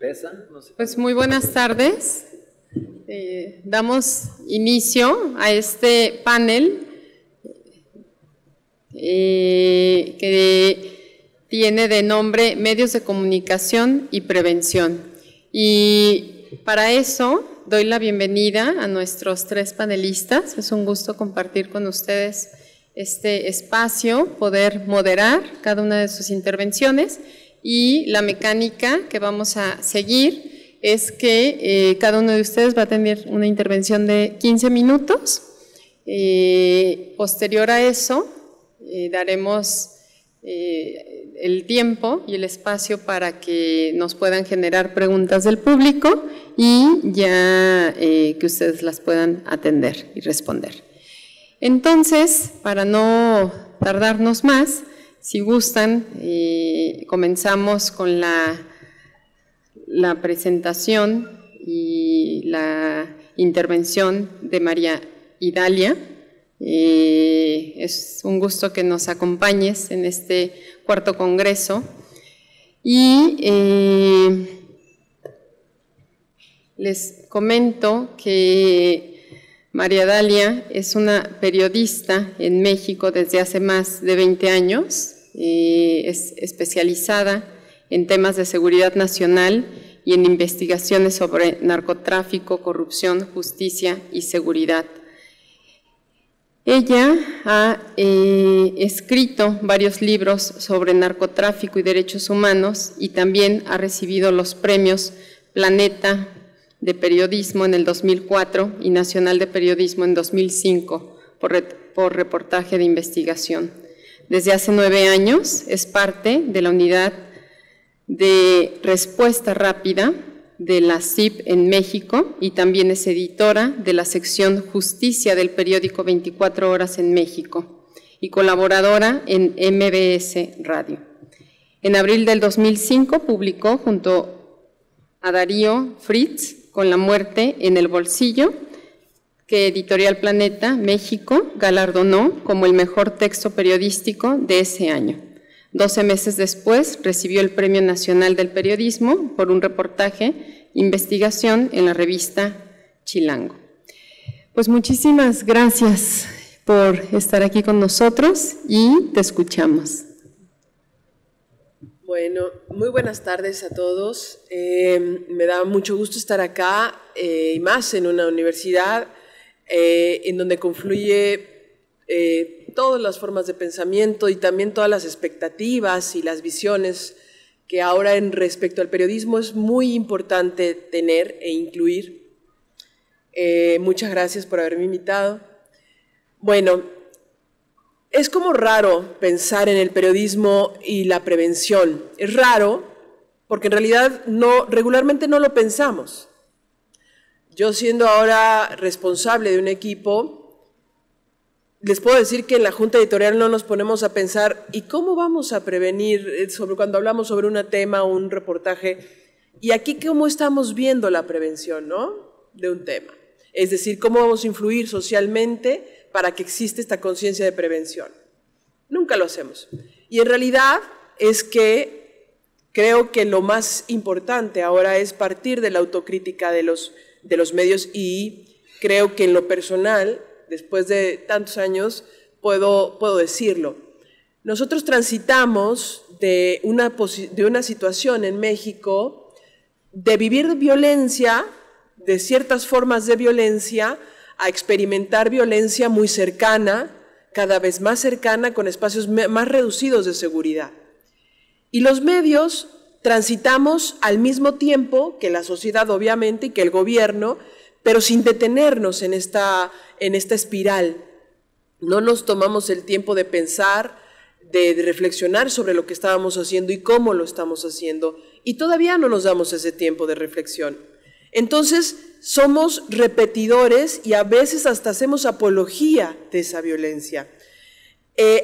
Pesa, no sé. Pues muy buenas tardes. Damos inicio a este panel que tiene de nombre Medios de Comunicación y Prevención. Y para eso doy la bienvenida a nuestros tres panelistas. Es un gusto compartir con ustedes este espacio, poder moderar cada una de sus intervenciones, y la mecánica que vamos a seguir es que cada uno de ustedes va a tener una intervención de 15 minutos. Posterior a eso, daremos el tiempo y el espacio para que nos puedan generar preguntas del público y ya que ustedes las puedan atender y responder. Entonces, para no tardarnos más, si gustan, comenzamos con la presentación y la intervención de María Idalia. Es un gusto que nos acompañes en este cuarto congreso. Y les comento que María Idalia es una periodista en México desde hace más de 20 años, es especializada en temas de seguridad nacional y en investigaciones sobre narcotráfico, corrupción, justicia y seguridad. Ella ha escrito varios libros sobre narcotráfico y derechos humanos y también ha recibido los premios Planeta de Periodismo en el 2004 y Nacional de Periodismo en 2005 por reportaje de investigación. Desde hace 9 años es parte de la unidad de respuesta rápida de la CIP en México y también es editora de la sección Justicia del periódico 24 Horas en México y colaboradora en MBS Radio. En abril del 2005 publicó junto a Darío Fritz Con la muerte en el bolsillo, que Editorial Planeta México galardonó como el mejor texto periodístico de ese año. 12 meses después recibió el Premio Nacional del Periodismo por un reportaje, investigación en la revista Chilango. Pues muchísimas gracias por estar aquí con nosotros y te escuchamos. Bueno, muy buenas tardes a todos. Me da mucho gusto estar acá y más en una universidad en donde confluye todas las formas de pensamiento y también todas las expectativas y las visiones que ahora en respecto al periodismo es muy importante tener e incluir. Muchas gracias por haberme invitado. Bueno, es como raro pensar en el periodismo y la prevención. Es raro porque en realidad regularmente no lo pensamos. Yo, siendo ahora responsable de un equipo, les puedo decir que en la Junta Editorial no nos ponemos a pensar ¿y cómo vamos a prevenir cuando hablamos sobre un tema o un reportaje? Y aquí cómo estamos viendo la prevención, ¿no?, de un tema. Es decir, cómo vamos a influir socialmente para que exista esta conciencia de prevención. Nunca lo hacemos. Y en realidad es que creo que lo más importante ahora es partir de la autocrítica de los medios, y creo que en lo personal, después de tantos años, puedo decirlo. Nosotros transitamos de una situación en México de vivir violencia, de ciertas formas de violencia, a experimentar violencia muy cercana, cada vez más cercana, con espacios más reducidos de seguridad. Y los medios transitamos al mismo tiempo que la sociedad, obviamente, y que el gobierno, pero sin detenernos en esta espiral. No nos tomamos el tiempo de pensar, de reflexionar sobre lo que estábamos haciendo y cómo lo estamos haciendo, y todavía no nos damos ese tiempo de reflexión. Entonces, somos repetidores y a veces hasta hacemos apología de esa violencia.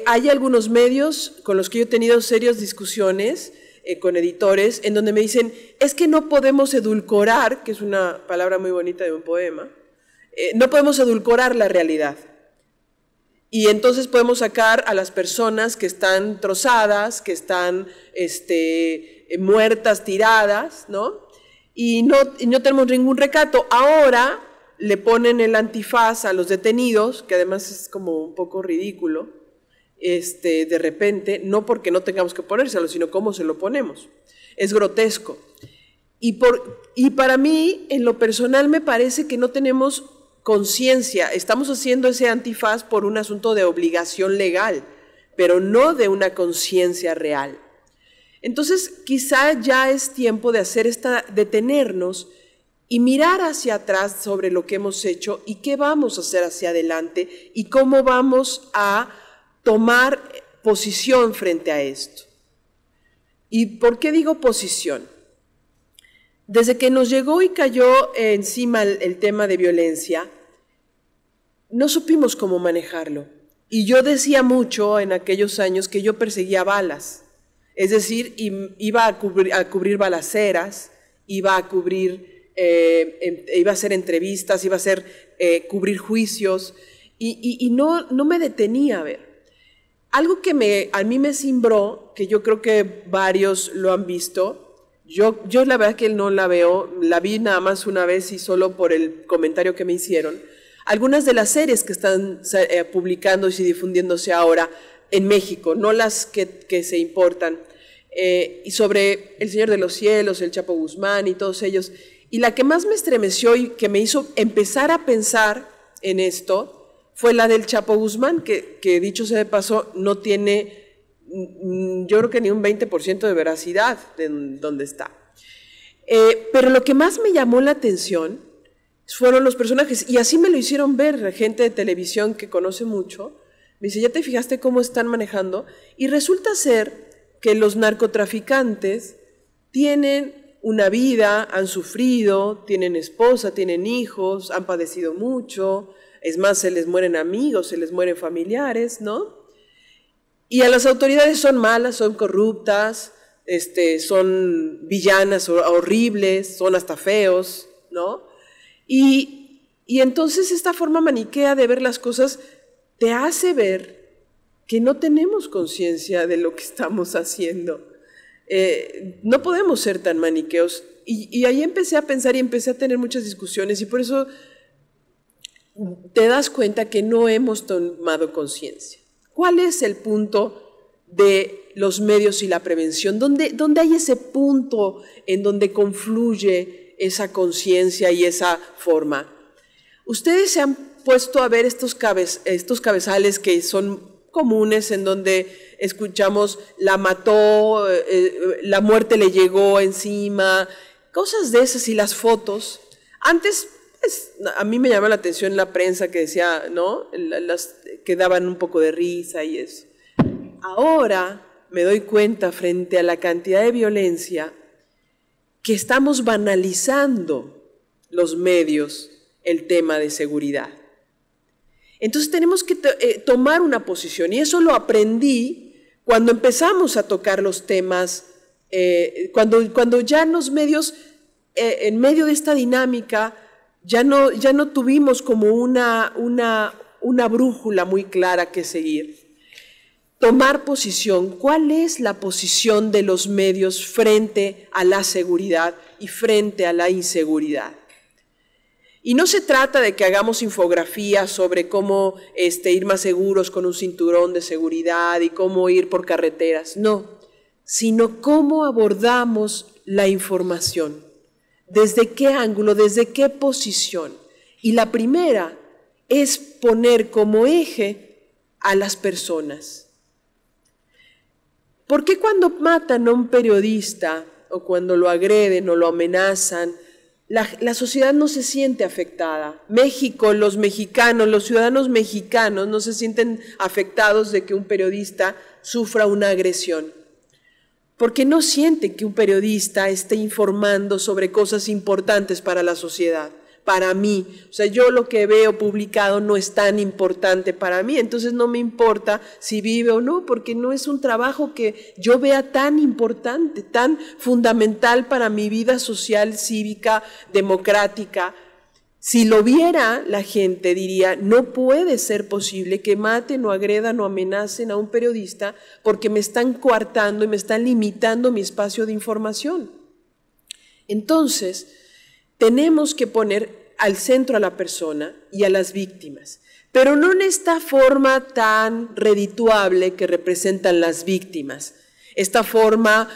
Hay algunos medios con los que yo he tenido serias discusiones con editores en donde me dicen, es que no podemos edulcorar, que es una palabra muy bonita de un poema, no podemos edulcorar la realidad. Y entonces podemos sacar a las personas que están trozadas, que están muertas, tiradas, ¿no? y no tenemos ningún recato. Ahora le ponen el antifaz a los detenidos, que además es como un poco ridículo, de repente, no porque no tengamos que ponérselo, sino cómo se lo ponemos. Es grotesco. Y para mí, en lo personal, me parece que no tenemos conciencia. Estamos haciendo ese antifaz por un asunto de obligación legal, pero no de una conciencia real. Entonces, quizá ya es tiempo de detenernos y mirar hacia atrás sobre lo que hemos hecho y qué vamos a hacer hacia adelante y cómo vamos a tomar posición frente a esto. ¿Y por qué digo posición? Desde que nos llegó y cayó encima el tema de violencia, no supimos cómo manejarlo. Y yo decía mucho en aquellos años que yo perseguía balas. Es decir, iba a cubrir balaceras, iba a hacer entrevistas, iba a cubrir juicios y no me detenía a ver. Algo que a mí me cimbró, que yo creo que varios lo han visto, yo la verdad que no la veo, la vi nada más una vez y solo por el comentario que me hicieron. Algunas de las series que están publicándose y difundiéndose ahora en México, no las que se importan, y sobre El Señor de los Cielos, el Chapo Guzmán y todos ellos. Y la que más me estremeció y que me hizo empezar a pensar en esto fue la del Chapo Guzmán, que dicho sea de paso, no tiene, yo creo que ni un 20% de veracidad de donde está. Pero lo que más me llamó la atención fueron los personajes, y así me lo hicieron ver gente de televisión que conoce mucho. Me dice, ¿ya te fijaste cómo están manejando? Y resulta ser que los narcotraficantes tienen una vida, han sufrido, tienen esposa, tienen hijos, han padecido mucho, es más, se les mueren amigos, se les mueren familiares, ¿no? Y a las autoridades son malas, son corruptas, son villanas horribles, son hasta feos, ¿no? Y entonces esta forma maniquea de ver las cosas te hace ver que no tenemos conciencia de lo que estamos haciendo. No podemos ser tan maniqueos. Y ahí empecé a pensar y empecé a tener muchas discusiones y por eso te das cuenta que no hemos tomado conciencia. ¿Cuál es el punto de los medios y la prevención? ¿Dónde hay ese punto en donde confluye esa conciencia y esa forma? Ustedes se han puesto a ver estos cabezales que son comunes en donde escuchamos la mató, la muerte le llegó encima, cosas de esas y las fotos. Antes pues, a mí me llama la atención la prensa que decía, ¿no? Las que daban un poco de risa y eso. Ahora me doy cuenta frente a la cantidad de violencia que estamos banalizando los medios el tema de seguridad. Entonces tenemos que tomar una posición y eso lo aprendí cuando empezamos a tocar los temas, cuando ya en los medios, en medio de esta dinámica, ya no tuvimos como una brújula muy clara que seguir. Tomar posición, ¿cuál es la posición de los medios frente a la seguridad y frente a la inseguridad? Y no se trata de que hagamos infografías sobre cómo ir más seguros con un cinturón de seguridad y cómo ir por carreteras, no, sino cómo abordamos la información, desde qué ángulo, desde qué posición. Y la primera es poner como eje a las personas. ¿Por qué cuando matan a un periodista o cuando lo agreden o lo amenazan, la sociedad no se siente afectada? México, los mexicanos, los ciudadanos mexicanos no se sienten afectados de que un periodista sufra una agresión, porque no sienten que un periodista esté informando sobre cosas importantes para la sociedad. Para mí, o sea, yo lo que veo publicado no es tan importante para mí, entonces no me importa si vive o no, porque no es un trabajo que yo vea tan importante, tan fundamental para mi vida social, cívica, democrática. Si lo viera la gente diría, no puede ser posible que maten o agredan o amenacen a un periodista porque me están coartando y me están limitando mi espacio de información. Entonces, tenemos que poner al centro a la persona y a las víctimas, pero no en esta forma tan redituable que representan las víctimas, esta forma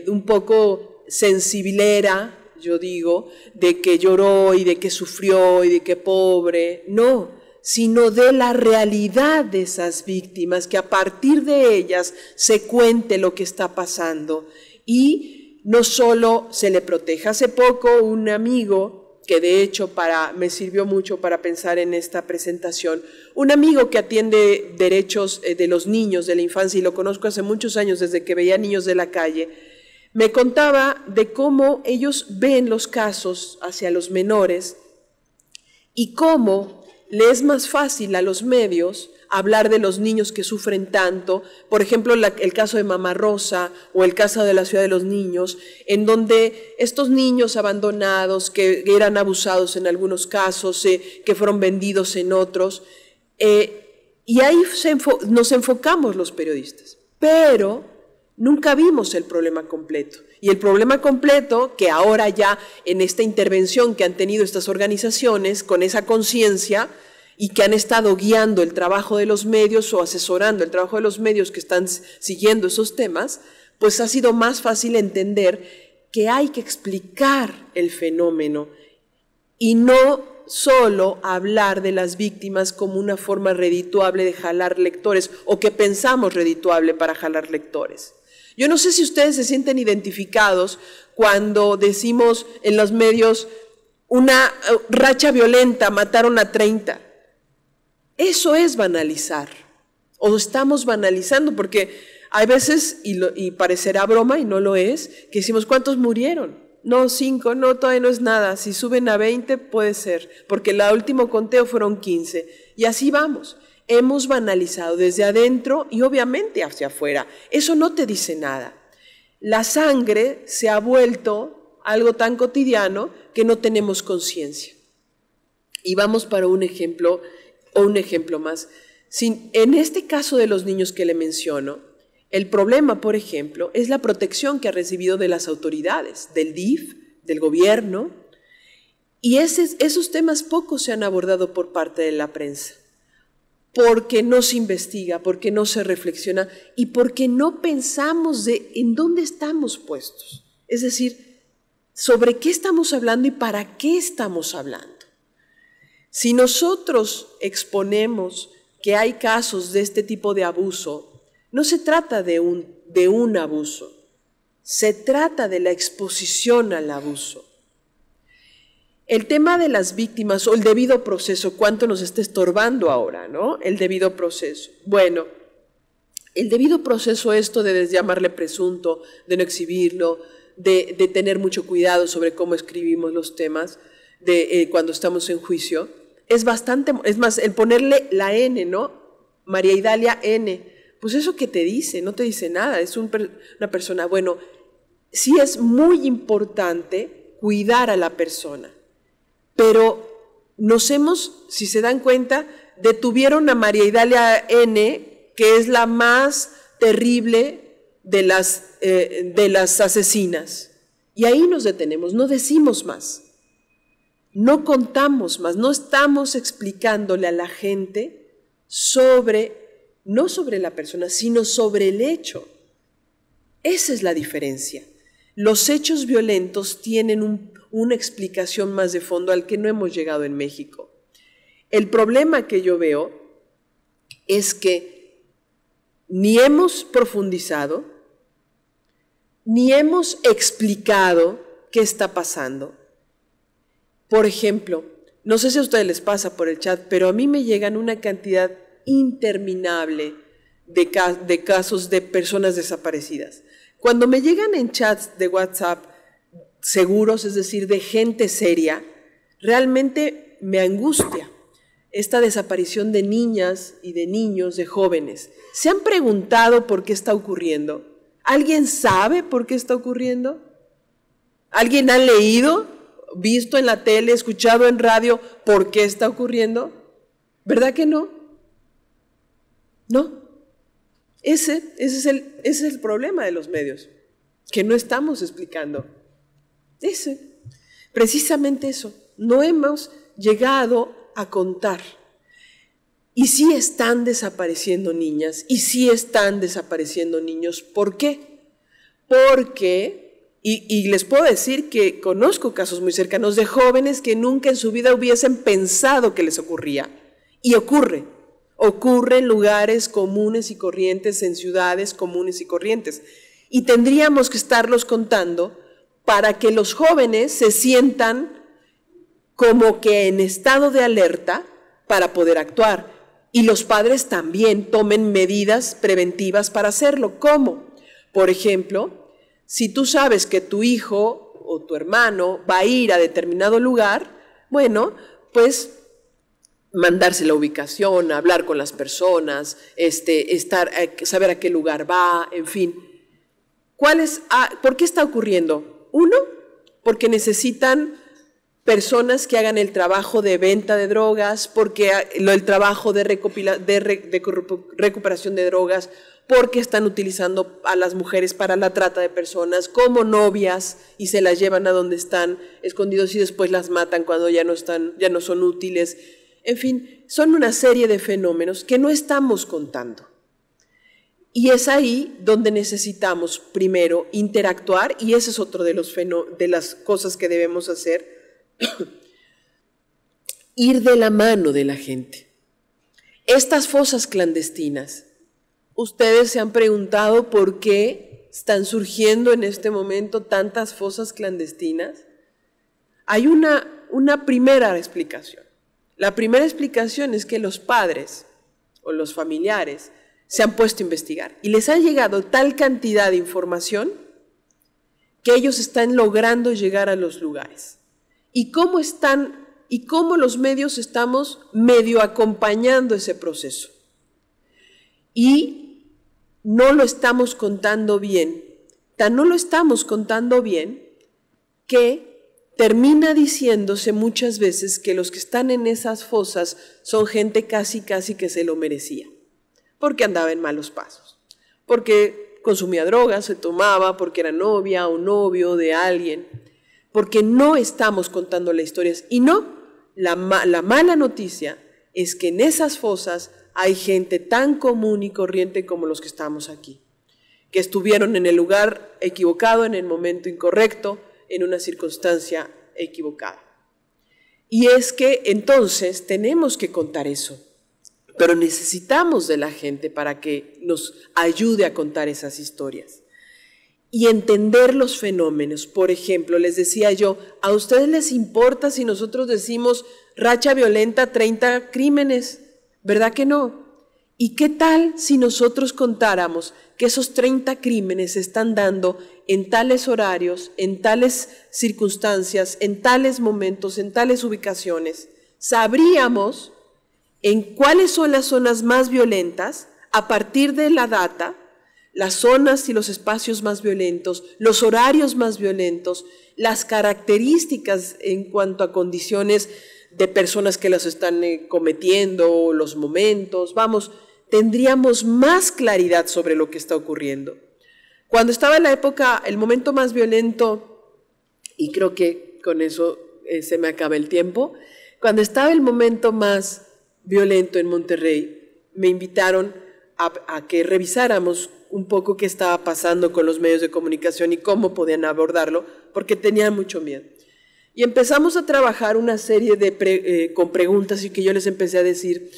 un poco sensibilera, yo digo, de que lloró y de que sufrió y de que pobre, no, sino de la realidad de esas víctimas, que a partir de ellas se cuente lo que está pasando y no solo se le proteja. Hace poco un amigo, que de hecho me sirvió mucho para pensar en esta presentación, un amigo que atiende derechos de los niños, de la infancia, y lo conozco hace muchos años desde que veía niños de la calle, me contaba de cómo ellos ven los casos hacia los menores y cómo le es más fácil a los medios hablar de los niños que sufren tanto, por ejemplo, el caso de Mamá Rosa o el caso de la Ciudad de los Niños, en donde estos niños abandonados, que eran abusados en algunos casos, que fueron vendidos en otros, y ahí nos enfocamos los periodistas, pero nunca vimos el problema completo. Y el problema completo, que ahora ya en esta intervención que han tenido estas organizaciones con esa conciencia y que han estado guiando el trabajo de los medios o asesorando el trabajo de los medios que están siguiendo esos temas, pues ha sido más fácil entender que hay que explicar el fenómeno y no solo hablar de las víctimas como una forma redituable de jalar lectores o que pensamos redituable para jalar lectores. Yo no sé si ustedes se sienten identificados cuando decimos en los medios una racha violenta, mataron a 30. Eso es banalizar, o estamos banalizando, porque hay veces, y parecerá broma y no lo es, que decimos ¿cuántos murieron? No, 5, no, todavía no es nada, si suben a 20 puede ser, porque el último conteo fueron 15, y así vamos. Hemos banalizado desde adentro y obviamente hacia afuera. Eso no te dice nada. La sangre se ha vuelto algo tan cotidiano que no tenemos conciencia. Y vamos para un ejemplo, o un ejemplo más. En este caso de los niños que le menciono, el problema, por ejemplo, es la protección que ha recibido de las autoridades, del DIF, del gobierno, y esos temas poco se han abordado por parte de la prensa. Porque no se investiga, porque no se reflexiona y porque no pensamos en dónde estamos puestos. Es decir, sobre qué estamos hablando y para qué estamos hablando. Si nosotros exponemos que hay casos de este tipo de abuso, no se trata de un abuso, se trata de la exposición al abuso. El tema de las víctimas o el debido proceso, ¿cuánto nos está estorbando ahora, no? El debido proceso. Bueno, el debido proceso, esto de llamarle presunto, de no exhibirlo, de tener mucho cuidado sobre cómo escribimos los temas cuando estamos en juicio, es más, el ponerle la N, ¿no? María Idalia N, pues eso que te dice, no te dice nada, es una persona. Bueno, sí es muy importante cuidar a la persona. Pero si se dan cuenta, detuvieron a María Idalia N., que es la más terrible de las asesinas. Y ahí nos detenemos, no decimos más, no contamos más, no estamos explicándole a la gente no sobre la persona, sino sobre el hecho. Esa es la diferencia. Los hechos violentos tienen una explicación más de fondo al que no hemos llegado en México. El problema que yo veo es que ni hemos profundizado, ni hemos explicado qué está pasando. Por ejemplo, no sé si a ustedes les pasa por el chat, pero a mí me llegan una cantidad interminable de casos de personas desaparecidas. Cuando me llegan en chats de WhatsApp seguros, es decir, de gente seria, realmente me angustia esta desaparición de niñas y de niños, de jóvenes. ¿Se han preguntado por qué está ocurriendo? ¿Alguien sabe por qué está ocurriendo? ¿Alguien ha leído, visto en la tele, escuchado en radio por qué está ocurriendo? ¿Verdad que no? No. Ese es el problema de los medios, que no estamos explicando. Precisamente eso. No hemos llegado a contar. Y sí están desapareciendo niñas, y sí están desapareciendo niños. ¿Por qué? Porque, y les puedo decir que conozco casos muy cercanos de jóvenes que nunca en su vida hubiesen pensado que les ocurría. Y ocurre en lugares comunes y corrientes, en ciudades comunes y corrientes. Y tendríamos que estarlos contando para que los jóvenes se sientan como que en estado de alerta para poder actuar. Y los padres también tomen medidas preventivas para hacerlo. ¿Cómo? Por ejemplo, si tú sabes que tu hijo o tu hermano va a ir a determinado lugar, bueno, pues mandarse la ubicación, hablar con las personas, saber a qué lugar va, en fin. ¿Por qué está ocurriendo? Uno, porque necesitan personas que hagan el trabajo de venta de drogas, porque el trabajo de recuperación de drogas, porque están utilizando a las mujeres para la trata de personas como novias y se las llevan a donde están escondidos y después las matan cuando ya no son útiles. En fin, son una serie de fenómenos que no estamos contando. Y es ahí donde necesitamos primero interactuar, y ese es otro de las cosas que debemos hacer, ir de la mano de la gente. Estas fosas clandestinas, ustedes se han preguntado por qué están surgiendo en este momento tantas fosas clandestinas. Hay una primera explicación. La primera explicación es que los padres o los familiares se han puesto a investigar y les ha llegado tal cantidad de información que ellos están logrando llegar a los lugares. Y cómo los medios estamos medio acompañando ese proceso. Y no lo estamos contando bien. No lo estamos contando bien que termina diciéndose muchas veces que los que están en esas fosas son gente casi que se lo merecía. Porque andaba en malos pasos. Porque consumía drogas, se tomaba, porque era novia o novio de alguien. Porque no estamos contando las historias. Y no, la mala noticia es que en esas fosas hay gente tan común y corriente como los que estamos aquí, que estuvieron en el lugar equivocado, en el momento incorrecto, en una circunstancia equivocada. Y es que entonces tenemos que contar eso, pero necesitamos de la gente para que nos ayude a contar esas historias. Y entender los fenómenos. Por ejemplo, les decía yo, ¿a ustedes les importa si nosotros decimos racha violenta, 30 crímenes? ¿Verdad que no? ¿Y qué tal si nosotros contáramos que esos 30 crímenes se están dando en tales horarios, en tales circunstancias, en tales momentos, en tales ubicaciones? Sabríamos en cuáles son las zonas más violentas a partir de la data, las zonas y los espacios más violentos, los horarios más violentos, las características en cuanto a condiciones de personas que las están cometiendo, los momentos, tendríamos más claridad sobre lo que está ocurriendo. Cuando estaba en la época, el momento más violento, y creo que con eso se me acaba el tiempo, cuando estaba el momento más violento en Monterrey, me invitaron a que revisáramos un poco qué estaba pasando con los medios de comunicación y cómo podían abordarlo, porque tenían mucho miedo. Y empezamos a trabajar una serie con preguntas y que yo les empecé a decir,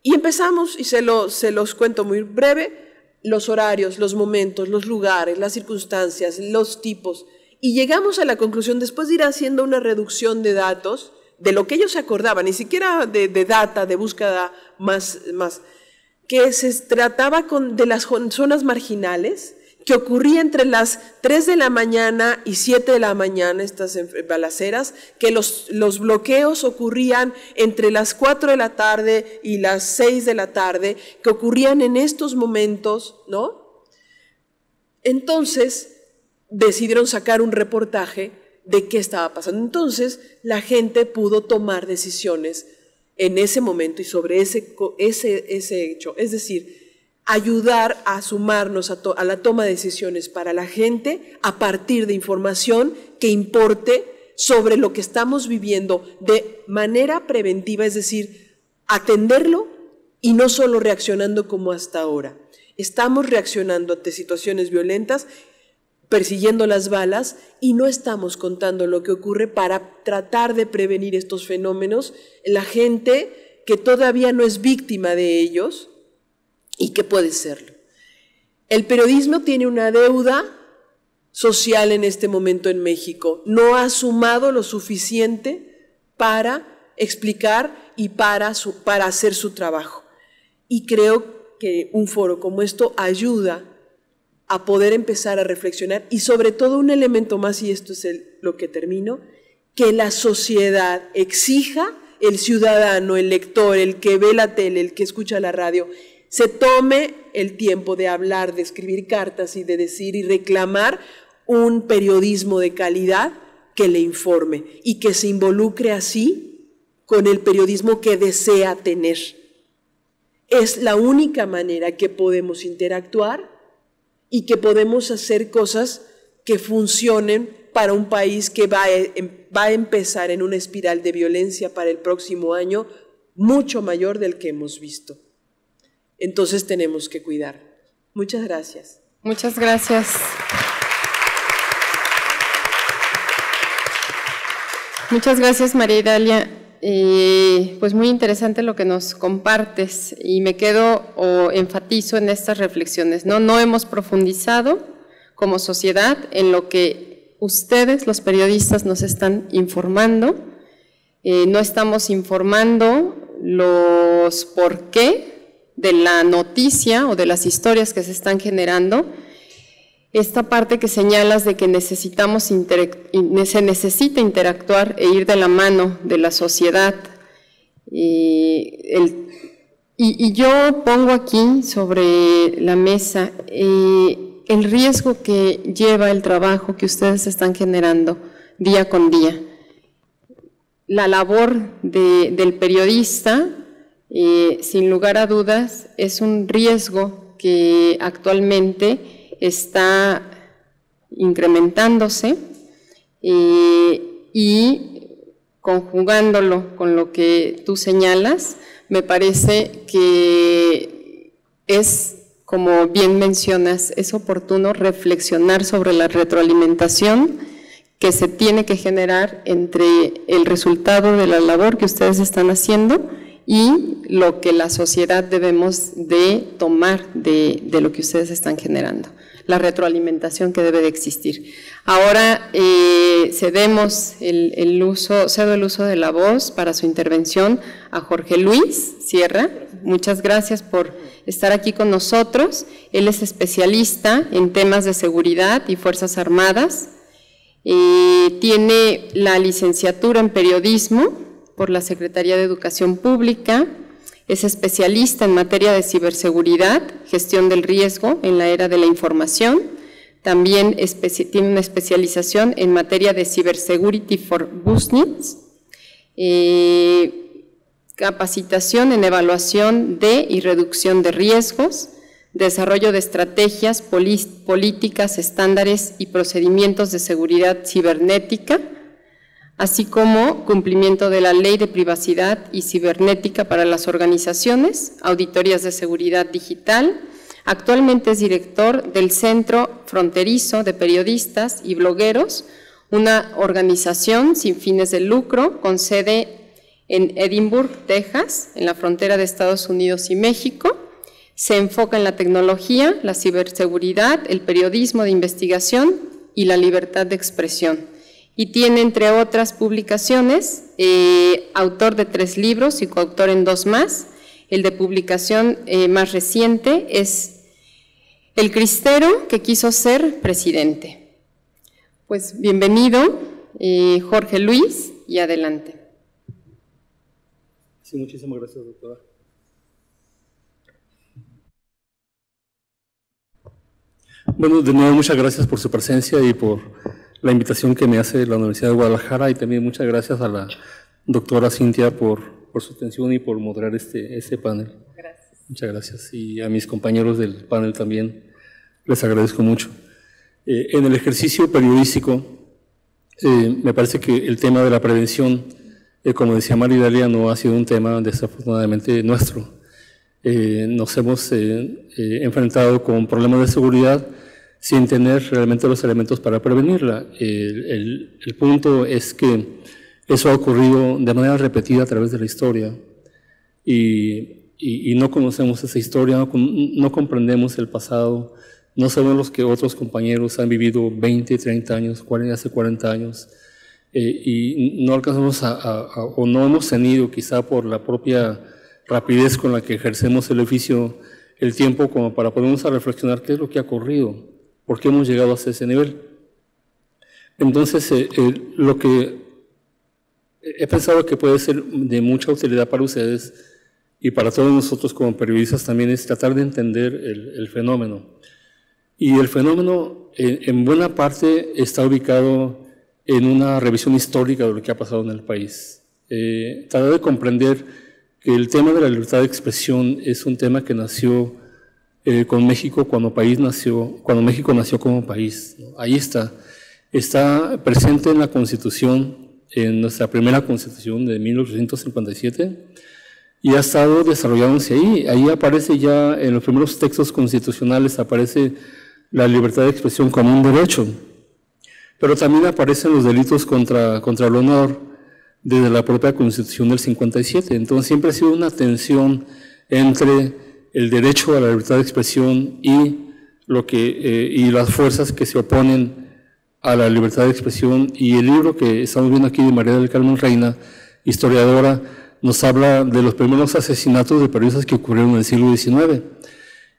y empezamos, y se los cuento muy breve, los horarios, los momentos, los lugares, las circunstancias, los tipos, y llegamos a la conclusión, después de ir haciendo una reducción de datos, de lo que ellos se acordaban, ni siquiera de data, de búsqueda más que se trataba de las zonas marginales, que ocurría entre las 3 de la mañana y 7 de la mañana, estas balaceras, que los bloqueos ocurrían entre las 4 de la tarde y las 6 de la tarde, que ocurrían en estos momentos, ¿no? Entonces, decidieron sacar un reportaje de qué estaba pasando. Entonces, la gente pudo tomar decisiones en ese momento y sobre ese hecho. Es decir, ayudar a sumarnos a la toma de decisiones para la gente a partir de información que importe sobre lo que estamos viviendo de manera preventiva, es decir, atenderlo y no solo reaccionando como hasta ahora. Estamos reaccionando ante situaciones violentas, persiguiendo las balas, y no estamos contando lo que ocurre para tratar de prevenir estos fenómenos. La gente que todavía no es víctima de ellos y que puede serlo. El periodismo tiene una deuda social en este momento en México. No ha sumado lo suficiente para explicar y para hacer su trabajo. Y creo que un foro como esto ayuda a poder empezar a reflexionar, y sobre todo un elemento más, y esto es lo que termino, que la sociedad exija, el ciudadano, el lector, el que ve la tele, el que escucha la radio, se tome el tiempo de hablar, de escribir cartas y de decir y reclamar un periodismo de calidad que le informe y que se involucre así con el periodismo que desea tener. Es la única manera que podemos interactuar y que podemos hacer cosas que funcionen para un país que va a empezar en una espiral de violencia para el próximo año mucho mayor del que hemos visto. Entonces tenemos que cuidar. Muchas gracias. Muchas gracias. Muchas gracias, María Idalia. Pues muy interesante lo que nos compartes, y me quedo o enfatizo en estas reflexiones. No hemos profundizado como sociedad en lo que ustedes, los periodistas, nos están informando. No estamos informando los por qué de la noticia o de las historias que se están generando. Esta parte que señalas de que se necesita interactuar e ir de la mano de la sociedad. Y yo pongo aquí sobre la mesa el riesgo que lleva el trabajo que ustedes están generando día con día. La labor del periodista, sin lugar a dudas, es un riesgo que actualmente está incrementándose, y conjugándolo con lo que tú señalas, me parece que es, como bien mencionas, es oportuno reflexionar sobre la retroalimentación que se tiene que generar entre el resultado de la labor que ustedes están haciendo y lo que la sociedad debemos de tomar de lo que ustedes están generando, la retroalimentación que debe de existir. Ahora cedo el uso de la voz para su intervención a Jorge Luis Sierra. Muchas gracias por estar aquí con nosotros. Él es especialista en temas de seguridad y Fuerzas Armadas. Tiene la licenciatura en periodismo por la Secretaría de Educación Pública, es especialista en materia de ciberseguridad, gestión del riesgo en la era de la información, también tiene una especialización en materia de Cybersecurity for Business, capacitación en evaluación de y reducción de riesgos, desarrollo de estrategias, políticas, estándares y procedimientos de seguridad cibernética, así como cumplimiento de la Ley de Privacidad y Cibernética para las organizaciones, auditorías de seguridad digital. Actualmente es director del Centro Fronterizo de Periodistas y Blogueros, una organización sin fines de lucro con sede en Edinburgh, Texas, en la frontera de Estados Unidos y México. Se enfoca en la tecnología, la ciberseguridad, el periodismo de investigación y la libertad de expresión. Y tiene, entre otras publicaciones, autor de 3 libros y coautor en 2 más. El de publicación más reciente es El cristero que quiso ser presidente. Pues bienvenido, Jorge Luis, y adelante. Sí, muchísimas gracias, doctora. Bueno, de nuevo, muchas gracias por su presencia y por la invitación que me hace la Universidad de Guadalajara, y también muchas gracias a la doctora Cintia por su atención y por moderar este panel. Gracias. Muchas gracias. Y a mis compañeros del panel también les agradezco mucho. En el ejercicio periodístico, me parece que el tema de la prevención, como decía Maridalia, no ha sido un tema desafortunadamente nuestro. Nos hemos enfrentado con problemas de seguridad sin tener realmente los elementos para prevenirla. El punto es que eso ha ocurrido de manera repetida a través de la historia y no conocemos esa historia, no comprendemos el pasado, no sabemos los que otros compañeros han vivido 20, 30 años, hace 40 años, y no alcanzamos o no hemos tenido, quizá por la propia rapidez con la que ejercemos el oficio, el tiempo como para ponernos a reflexionar qué es lo que ha ocurrido, por qué hemos llegado hasta ese nivel. Entonces, lo que he pensado que puede ser de mucha utilidad para ustedes y para todos nosotros como periodistas también es tratar de entender el fenómeno. Y el fenómeno en buena parte está ubicado en una revisión histórica de lo que ha pasado en el país. Tratar de comprender que el tema de la libertad de expresión es un tema que nació con México cuando México nació como país, ¿no? Ahí está presente en la Constitución, en nuestra primera Constitución de 1857, y ha estado desarrollándose ahí. Ahí aparece ya, en los primeros textos constitucionales, aparece la libertad de expresión como un derecho, pero también aparecen los delitos contra el honor desde la propia Constitución del 57. Entonces siempre ha sido una tensión entre el derecho a la libertad de expresión y las fuerzas que se oponen a la libertad de expresión. Y el libro que estamos viendo aquí de María del Carmen Reina, historiadora, nos habla de los primeros asesinatos de periodistas que ocurrieron en el siglo XIX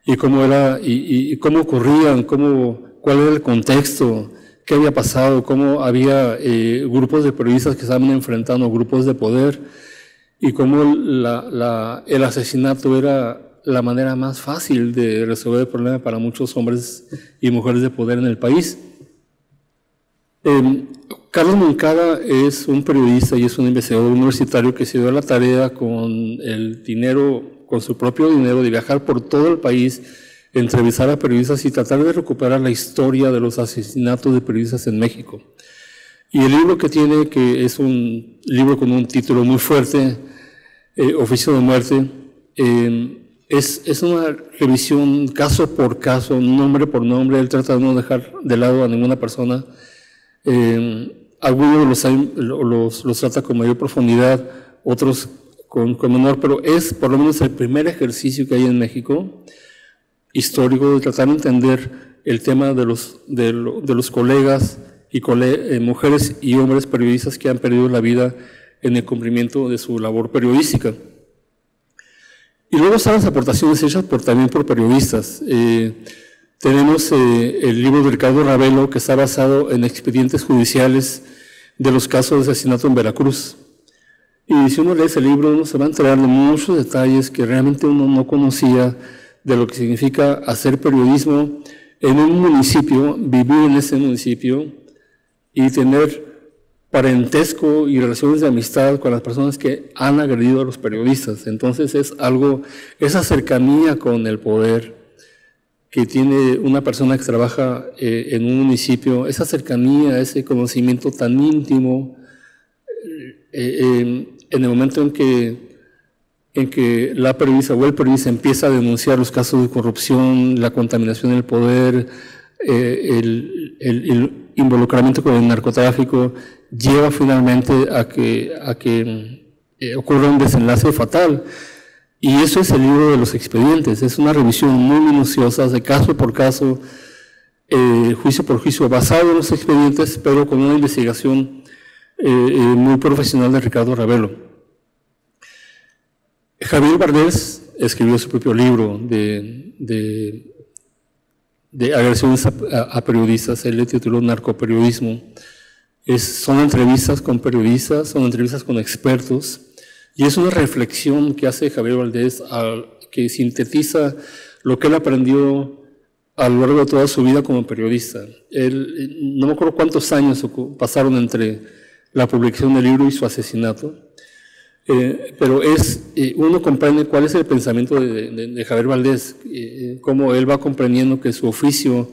y cómo ocurrían, cuál era el contexto, qué había pasado, cómo había grupos de periodistas que estaban enfrentando grupos de poder y cómo el asesinato era la manera más fácil de resolver el problema para muchos hombres y mujeres de poder en el país. Carlos Moncada es un periodista y es un investigador universitario que se dio la tarea con su propio dinero, de viajar por todo el país, entrevistar a periodistas y tratar de recuperar la historia de los asesinatos de periodistas en México. Y el libro que tiene, que es un libro con un título muy fuerte, Oficio de Muerte, es una revisión caso por caso, nombre por nombre. Él trata de no dejar de lado a ninguna persona. Algunos los trata con mayor profundidad, otros con menor, pero es por lo menos el primer ejercicio que hay en México histórico de tratar de entender el tema de los colegas y mujeres y hombres periodistas que han perdido la vida en el cumplimiento de su labor periodística. Y luego están las aportaciones hechas también por periodistas. Tenemos el libro de Ricardo Ravelo, que está basado en expedientes judiciales de los casos de asesinato en Veracruz. Y si uno lee ese libro, uno se va a enterar de muchos detalles que realmente uno no conocía de lo que significa hacer periodismo en un municipio, vivir en ese municipio y tener parentesco y relaciones de amistad con las personas que han agredido a los periodistas. Entonces esa cercanía con el poder que tiene una persona que trabaja en un municipio, esa cercanía, ese conocimiento tan íntimo, en el momento en que la periodista o el periodista empieza a denunciar los casos de corrupción, la contaminación del poder, el involucramiento con el narcotráfico, lleva finalmente a que ocurra un desenlace fatal. Y eso es el libro de los expedientes, es una revisión muy minuciosa, de caso por caso, juicio por juicio, basado en los expedientes, pero con una investigación muy profesional de Ricardo Ravelo. Javier Valdés escribió su propio libro de agresiones a periodistas. Él le tituló Narcoperiodismo. Son entrevistas con periodistas, son entrevistas con expertos, y es una reflexión que hace Javier Valdés, que sintetiza lo que él aprendió a lo largo de toda su vida como periodista. No me acuerdo cuántos años pasaron entre la publicación del libro y su asesinato. Pero uno comprende cuál es el pensamiento de Javier Valdés, cómo él va comprendiendo que su oficio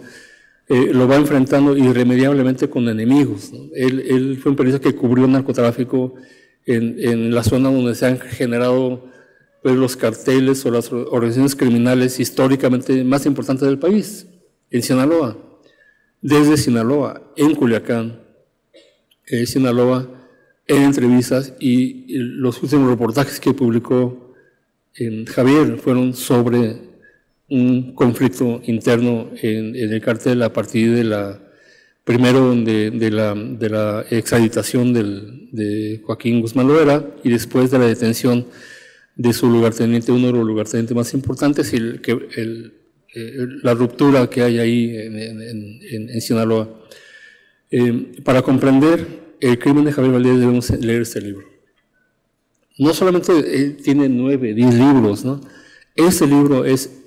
lo va enfrentando irremediablemente con enemigos, ¿no? Él fue un periodista que cubrió narcotráfico en la zona donde se han generado pues, los carteles o las organizaciones criminales históricamente más importantes del país, en Sinaloa, desde Sinaloa, en Culiacán, Sinaloa, en entrevistas, y los últimos reportajes que publicó Javier fueron sobre un conflicto interno en el cartel a partir de primero de la extraditación de Joaquín Guzmán Loera y después de la detención de su lugarteniente, uno de los lugartenientes más importantes, y la ruptura que hay ahí en Sinaloa. Para comprender el crimen de Javier Valdés debemos leer este libro. No solamente él tiene 9, 10 libros, ¿no? Este libro es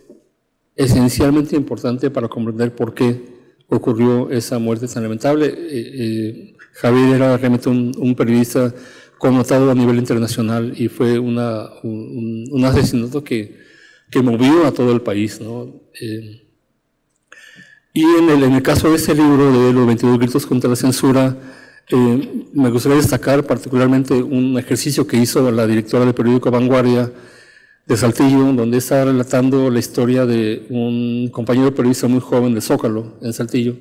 esencialmente importante para comprender por qué ocurrió esa muerte tan lamentable. Javier era realmente un periodista connotado a nivel internacional y fue un asesinato que movió a todo el país, ¿no? Y en el caso de este libro de los 22 gritos contra la censura, me gustaría destacar particularmente un ejercicio que hizo la directora del periódico Vanguardia de Saltillo, donde está relatando la historia de un compañero periodista muy joven de Zócalo, en Saltillo,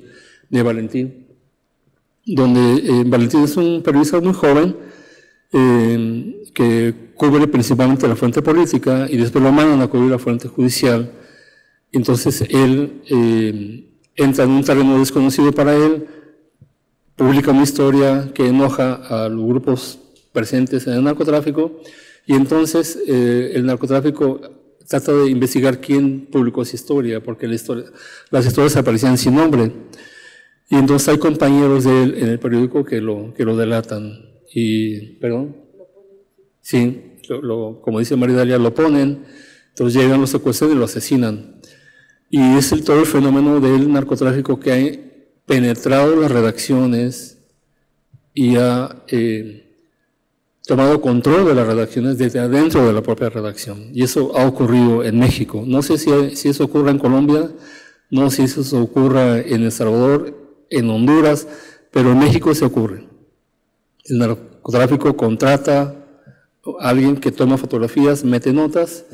de Valentín, donde Valentín es un periodista muy joven que cubre principalmente la fuente política y después lo mandan a cubrir la fuente judicial. Entonces él entra en un terreno desconocido para él, publica una historia que enoja a los grupos presentes en el narcotráfico, y entonces el narcotráfico trata de investigar quién publicó esa historia, porque las historias aparecían sin nombre. Y entonces hay compañeros de él en el periódico que lo delatan. ¿Perdón? Sí, como dice María Dalia, lo ponen, entonces llegan los secuestradores y lo asesinan. Y es todo el fenómeno del narcotráfico que ha penetrado las redacciones y ha tomado control de las redacciones desde adentro de la propia redacción. Y eso ha ocurrido en México. No sé si eso ocurre en Colombia, no sé si eso ocurra en El Salvador, en Honduras, pero en México se ocurre. El narcotráfico contrata a alguien que toma fotografías, mete notas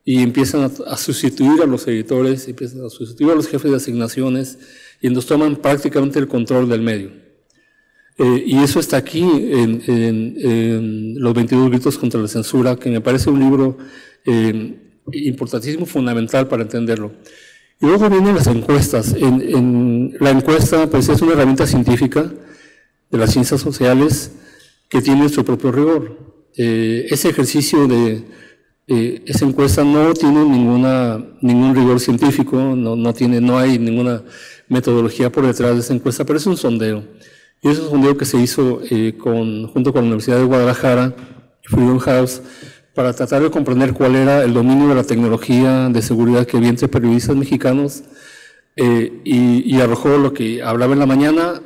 y empiezan a sustituir a los editores, empiezan a sustituir a los jefes de asignaciones y entonces toman prácticamente el control del medio. Y eso está aquí en Los 22 gritos contra la censura, que me parece un libro importantísimo, fundamental para entenderlo. Y luego vienen las encuestas. La encuesta pues, es una herramienta científica de las ciencias sociales que tiene su propio rigor. Ese ejercicio esa encuesta no tiene ningún rigor científico, no hay ninguna metodología por detrás de esa encuesta, pero es un sondeo. Y es un sondeo que se hizo junto con la Universidad de Guadalajara, Freedom House, para tratar de comprender cuál era el dominio de la tecnología de seguridad que había entre periodistas mexicanos, y arrojó lo que hablaba en la mañana,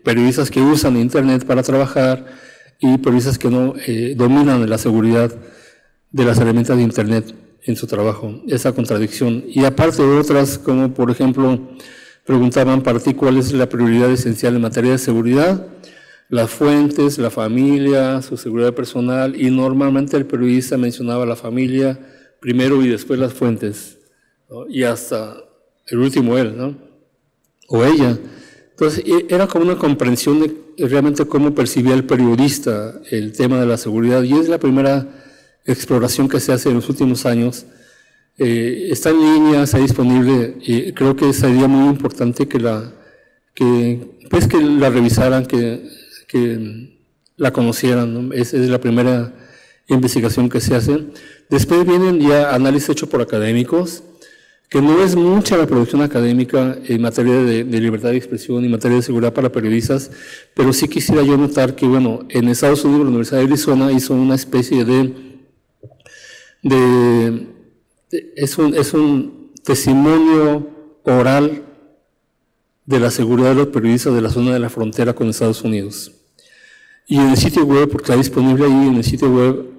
periodistas que usan Internet para trabajar y periodistas que no dominan la seguridad de las herramientas de Internet en su trabajo, esa contradicción. Y aparte de otras, como por ejemplo, preguntaban para ti cuál es la prioridad esencial en materia de seguridad, las fuentes, la familia, su seguridad personal, y normalmente el periodista mencionaba la familia primero y después las fuentes, ¿no? Y hasta el último él, ¿no? O ella. Entonces era como una comprensión de realmente cómo percibía el periodista el tema de la seguridad, y es la primera exploración que se hace en los últimos años. Está en línea, está disponible, y creo que sería muy importante que la revisaran, que la conocieran, ¿no? Es la primera investigación que se hace. Después vienen ya análisis hechos por académicos, que no es mucha la producción académica en materia de libertad de expresión y materia de seguridad para periodistas, pero sí quisiera yo notar que, bueno, en Estados Unidos la Universidad de Arizona hizo una especie es un testimonio oral de la seguridad de los periodistas de la zona de la frontera con Estados Unidos. Y en el sitio web, porque está disponible ahí, en el sitio web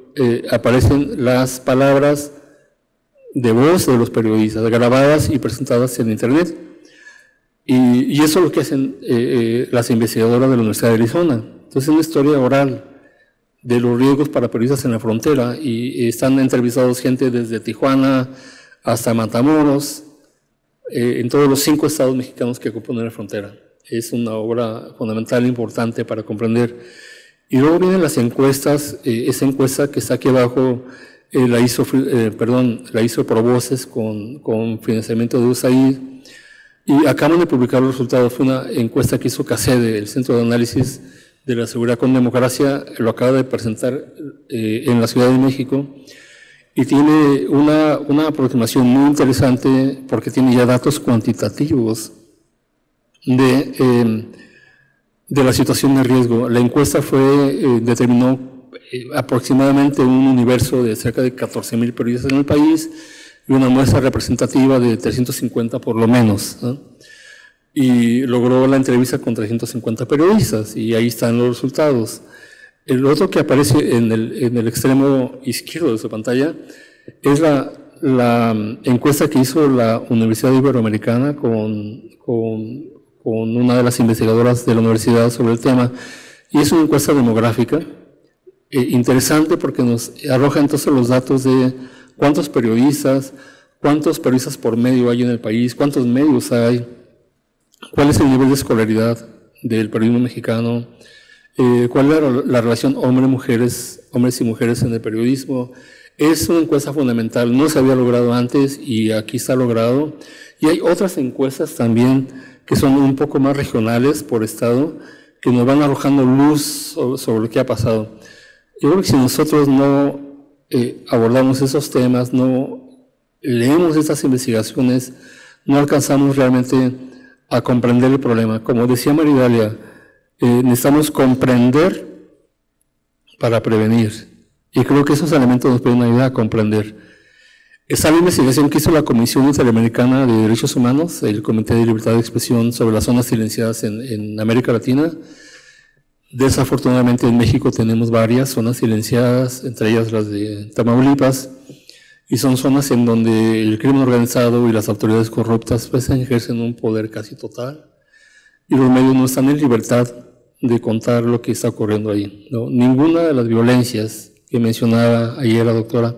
aparecen las palabras de voz de los periodistas, grabadas y presentadas en Internet. Y eso es lo que hacen las investigadoras de la Universidad de Arizona. Entonces es una historia oral de los riesgos para periodistas en la frontera, y están entrevistados gente desde Tijuana hasta Matamoros, en todos los 5 estados mexicanos que componen la frontera. Es una obra fundamental e importante para comprender. Y luego vienen las encuestas. Esa encuesta que está aquí abajo la hizo Provoces con financiamiento de USAID, y acaban de publicar los resultados. Fue una encuesta que hizo CACEDE, el Centro de Análisis de la Seguridad con Democracia, lo acaba de presentar en la Ciudad de México, y tiene una aproximación muy interesante porque tiene ya datos cuantitativos de la situación de riesgo. La encuesta determinó aproximadamente un universo de cerca de 14,000 periodistas en el país y una muestra representativa de 350 por lo menos, ¿no? Y logró la entrevista con 350 periodistas, y ahí están los resultados. El otro que aparece en el extremo izquierdo de su pantalla es la encuesta que hizo la Universidad Iberoamericana con una de las investigadoras de la universidad sobre el tema, y es una encuesta demográfica interesante porque nos arroja entonces los datos de cuántos periodistas por medio hay en el país, cuántos medios hay, cuál es el nivel de escolaridad del periodismo mexicano, cuál es la relación hombres y mujeres en el periodismo. Es una encuesta fundamental, no se había logrado antes y aquí está logrado. Y hay otras encuestas también que son un poco más regionales por estado, que nos van arrojando luz sobre lo que ha pasado. Yo creo que si nosotros no abordamos esos temas, no leemos estas investigaciones, no alcanzamos realmente a comprender el problema. Como decía Maridalia, necesitamos comprender para prevenir. Y creo que esos elementos nos pueden ayudar a comprender. Esta la investigación que hizo la Comisión Interamericana de Derechos Humanos, el Comité de Libertad de Expresión, sobre las zonas silenciadas en América Latina. Desafortunadamente en México tenemos varias zonas silenciadas, entre ellas las de Tamaulipas, y son zonas en donde el crimen organizado y las autoridades corruptas pues ejercen un poder casi total, y los medios no están en libertad de contar lo que está ocurriendo ahí, ¿no? Ninguna de las violencias que mencionaba ayer la doctora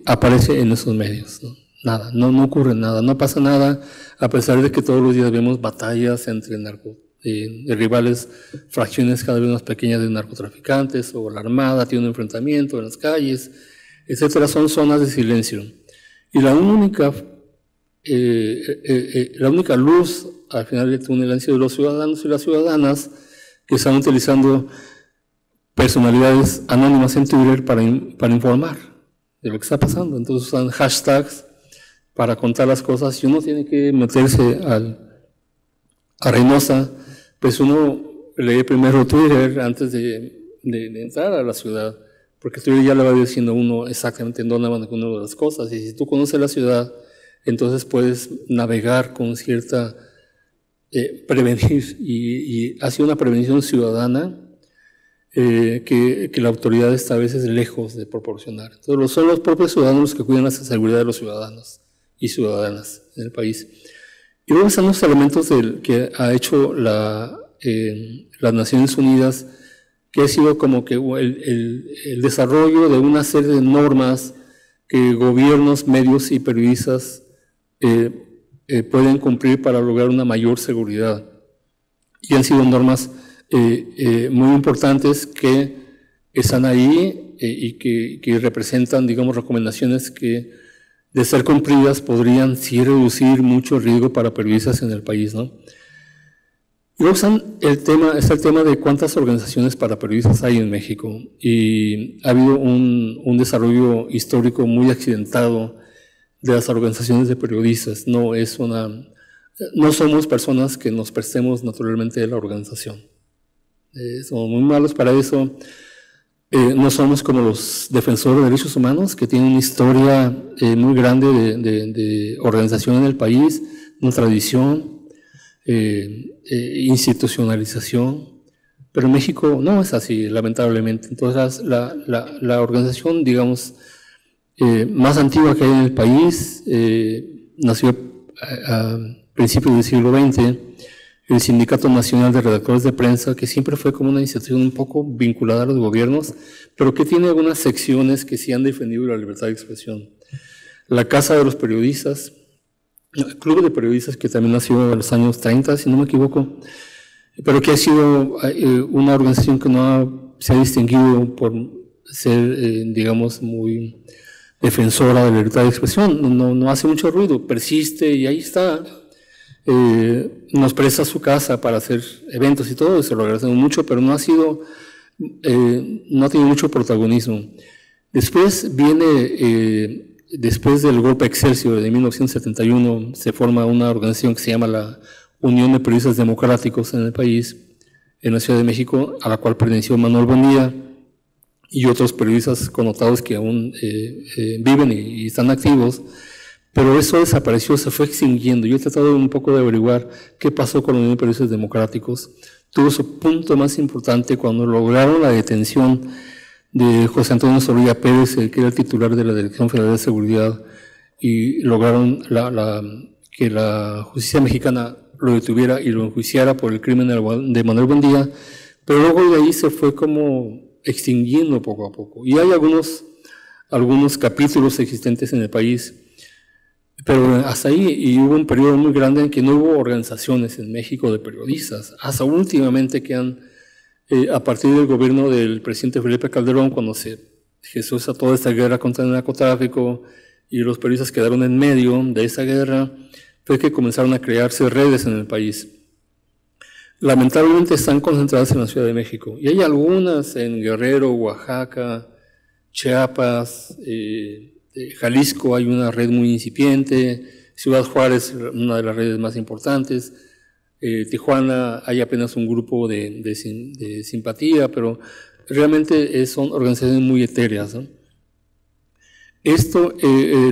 aparece en esos medios, ¿no? Nada, no ocurre nada, no pasa nada, a pesar de que todos los días vemos batallas entre rivales, fracciones cada vez más pequeñas de narcotraficantes, o la Armada tiene un enfrentamiento en las calles, etcétera. Son zonas de silencio. Y la única luz al final del túnel han sido los ciudadanos y las ciudadanas que están utilizando personalidades anónimas en Twitter para informar de lo que está pasando. Entonces usan hashtags para contar las cosas, y uno tiene que meterse a Reynosa, pues uno lee primero Twitter antes de entrar a la ciudad, porque Twitter ya le va diciendo a uno exactamente en dónde van a una de las cosas, y si tú conoces la ciudad, entonces puedes navegar con cierta prevenir, y hace una prevención ciudadana que la autoridad está a veces lejos de proporcionar. Entonces son los propios ciudadanos los que cuidan la seguridad de los ciudadanos y ciudadanas en el país. Y luego están los elementos que ha hecho las Naciones Unidas, que ha sido como que el desarrollo de una serie de normas que gobiernos, medios y periodistas pueden cumplir para lograr una mayor seguridad. Y han sido normas muy importantes que están ahí y que representan, digamos, recomendaciones que, de ser cumplidas, podrían sí reducir mucho riesgo para periodistas en el país, ¿no? Y luego está el tema de cuántas organizaciones para periodistas hay en México, y ha habido un desarrollo histórico muy accidentado de las organizaciones de periodistas. No somos personas que nos prestemos naturalmente a la organización. Somos muy malos para eso. No somos como los defensores de derechos humanos, que tienen una historia muy grande de organización en el país, una tradición. institucionalización, pero en México no es así, lamentablemente. Entonces la organización, digamos, más antigua que hay en el país, nació a principios del siglo XX, el Sindicato Nacional de Redactores de Prensa, que siempre fue como una institución un poco vinculada a los gobiernos, pero que tiene algunas secciones que sí han defendido la libertad de expresión. La Casa de los Periodistas, el Club de Periodistas, que también nació en los años 30, si no me equivoco, pero que ha sido una organización que se ha distinguido por ser, digamos, muy defensora de la libertad de expresión. No hace mucho ruido, persiste y ahí está. Nos presta su casa para hacer eventos y todo, eso lo agradecemos mucho, pero no ha tenido mucho protagonismo. Después viene, después del golpe Excelsior de 1971, se forma una organización que se llama la Unión de Periodistas Democráticos en el país, en la Ciudad de México, a la cual perteneció Manuel Bonilla y otros periodistas connotados que aún viven y están activos. Pero eso desapareció, se fue extinguiendo. Yo he tratado un poco de averiguar qué pasó con la Unión de Periodistas Democráticos. Tuvo su punto más importante cuando lograron la detención de José Antonio Zorrilla Pérez, que era el titular de la Dirección Federal de Seguridad, y lograron que la justicia mexicana lo detuviera y lo enjuiciara por el crimen de Manuel Buendía, pero luego de ahí se fue como extinguiendo poco a poco. Y hay algunos capítulos existentes en el país, pero hasta ahí, y hubo un periodo muy grande en que no hubo organizaciones en México de periodistas, hasta últimamente que a partir del gobierno del presidente Felipe Calderón, cuando se gestionó toda esta guerra contra el narcotráfico y los periodistas quedaron en medio de esa guerra, fue que comenzaron a crearse redes en el país. Lamentablemente están concentradas en la Ciudad de México, y hay algunas en Guerrero, Oaxaca, Chiapas, Jalisco hay una red muy incipiente, Ciudad Juárez, una de las redes más importantes, Tijuana hay apenas un grupo de simpatía, pero realmente son organizaciones muy etéreas, ¿no? Esto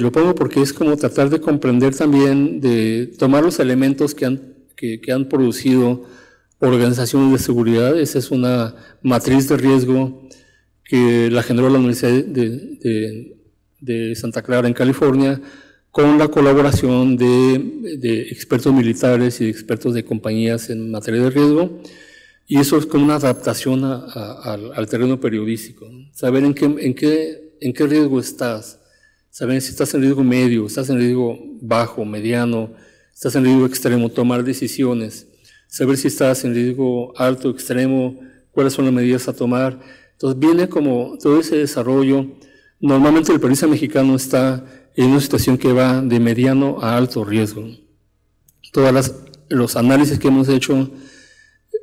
lo pongo porque es como tratar de comprender también, de tomar los elementos que han producido organizaciones de seguridad. Esa es una matriz de riesgo que la generó la Universidad de Santa Clara en California, con la colaboración de expertos militares y de expertos de compañías en materia de riesgo, y eso es como una adaptación al terreno periodístico, ¿no? Saber en qué riesgo estás, saber si estás en riesgo medio, estás en riesgo bajo, mediano, estás en riesgo extremo, tomar decisiones, saber si estás en riesgo alto, extremo, cuáles son las medidas a tomar. Entonces viene como todo ese desarrollo. Normalmente el periodista mexicano está en una situación que va de mediano a alto riesgo. Los análisis que hemos hecho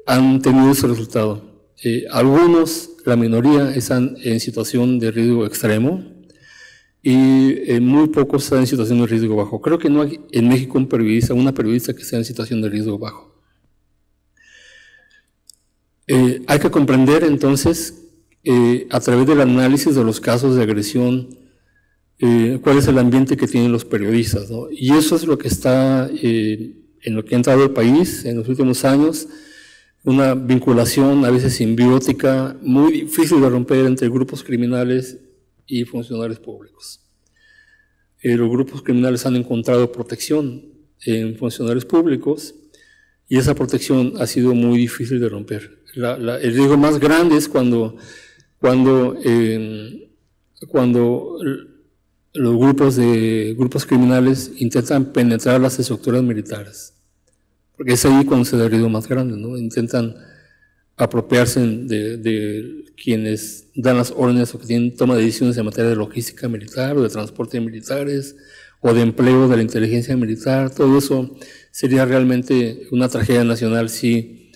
han tenido ese resultado. Algunos, la minoría, están en situación de riesgo extremo y muy pocos están en situación de riesgo bajo. Creo que no hay en México una periodista que esté en situación de riesgo bajo. Hay que comprender entonces, a través del análisis de los casos de agresión, cuál es el ambiente que tienen los periodistas, ¿no? Y eso es lo que está en lo que ha entrado el país en los últimos años, una vinculación a veces simbiótica muy difícil de romper entre grupos criminales y funcionarios públicos. Los grupos criminales han encontrado protección en funcionarios públicos y esa protección ha sido muy difícil de romper. El riesgo más grande es cuando los grupos criminales intentan penetrar las estructuras militares, porque es ahí cuando se da el riesgo más grande, ¿no? Intentan apropiarse de quienes dan las órdenes o que tienen toma de decisiones en materia de logística militar o de transporte de militares o de empleo de la inteligencia militar. Todo eso sería realmente una tragedia nacional si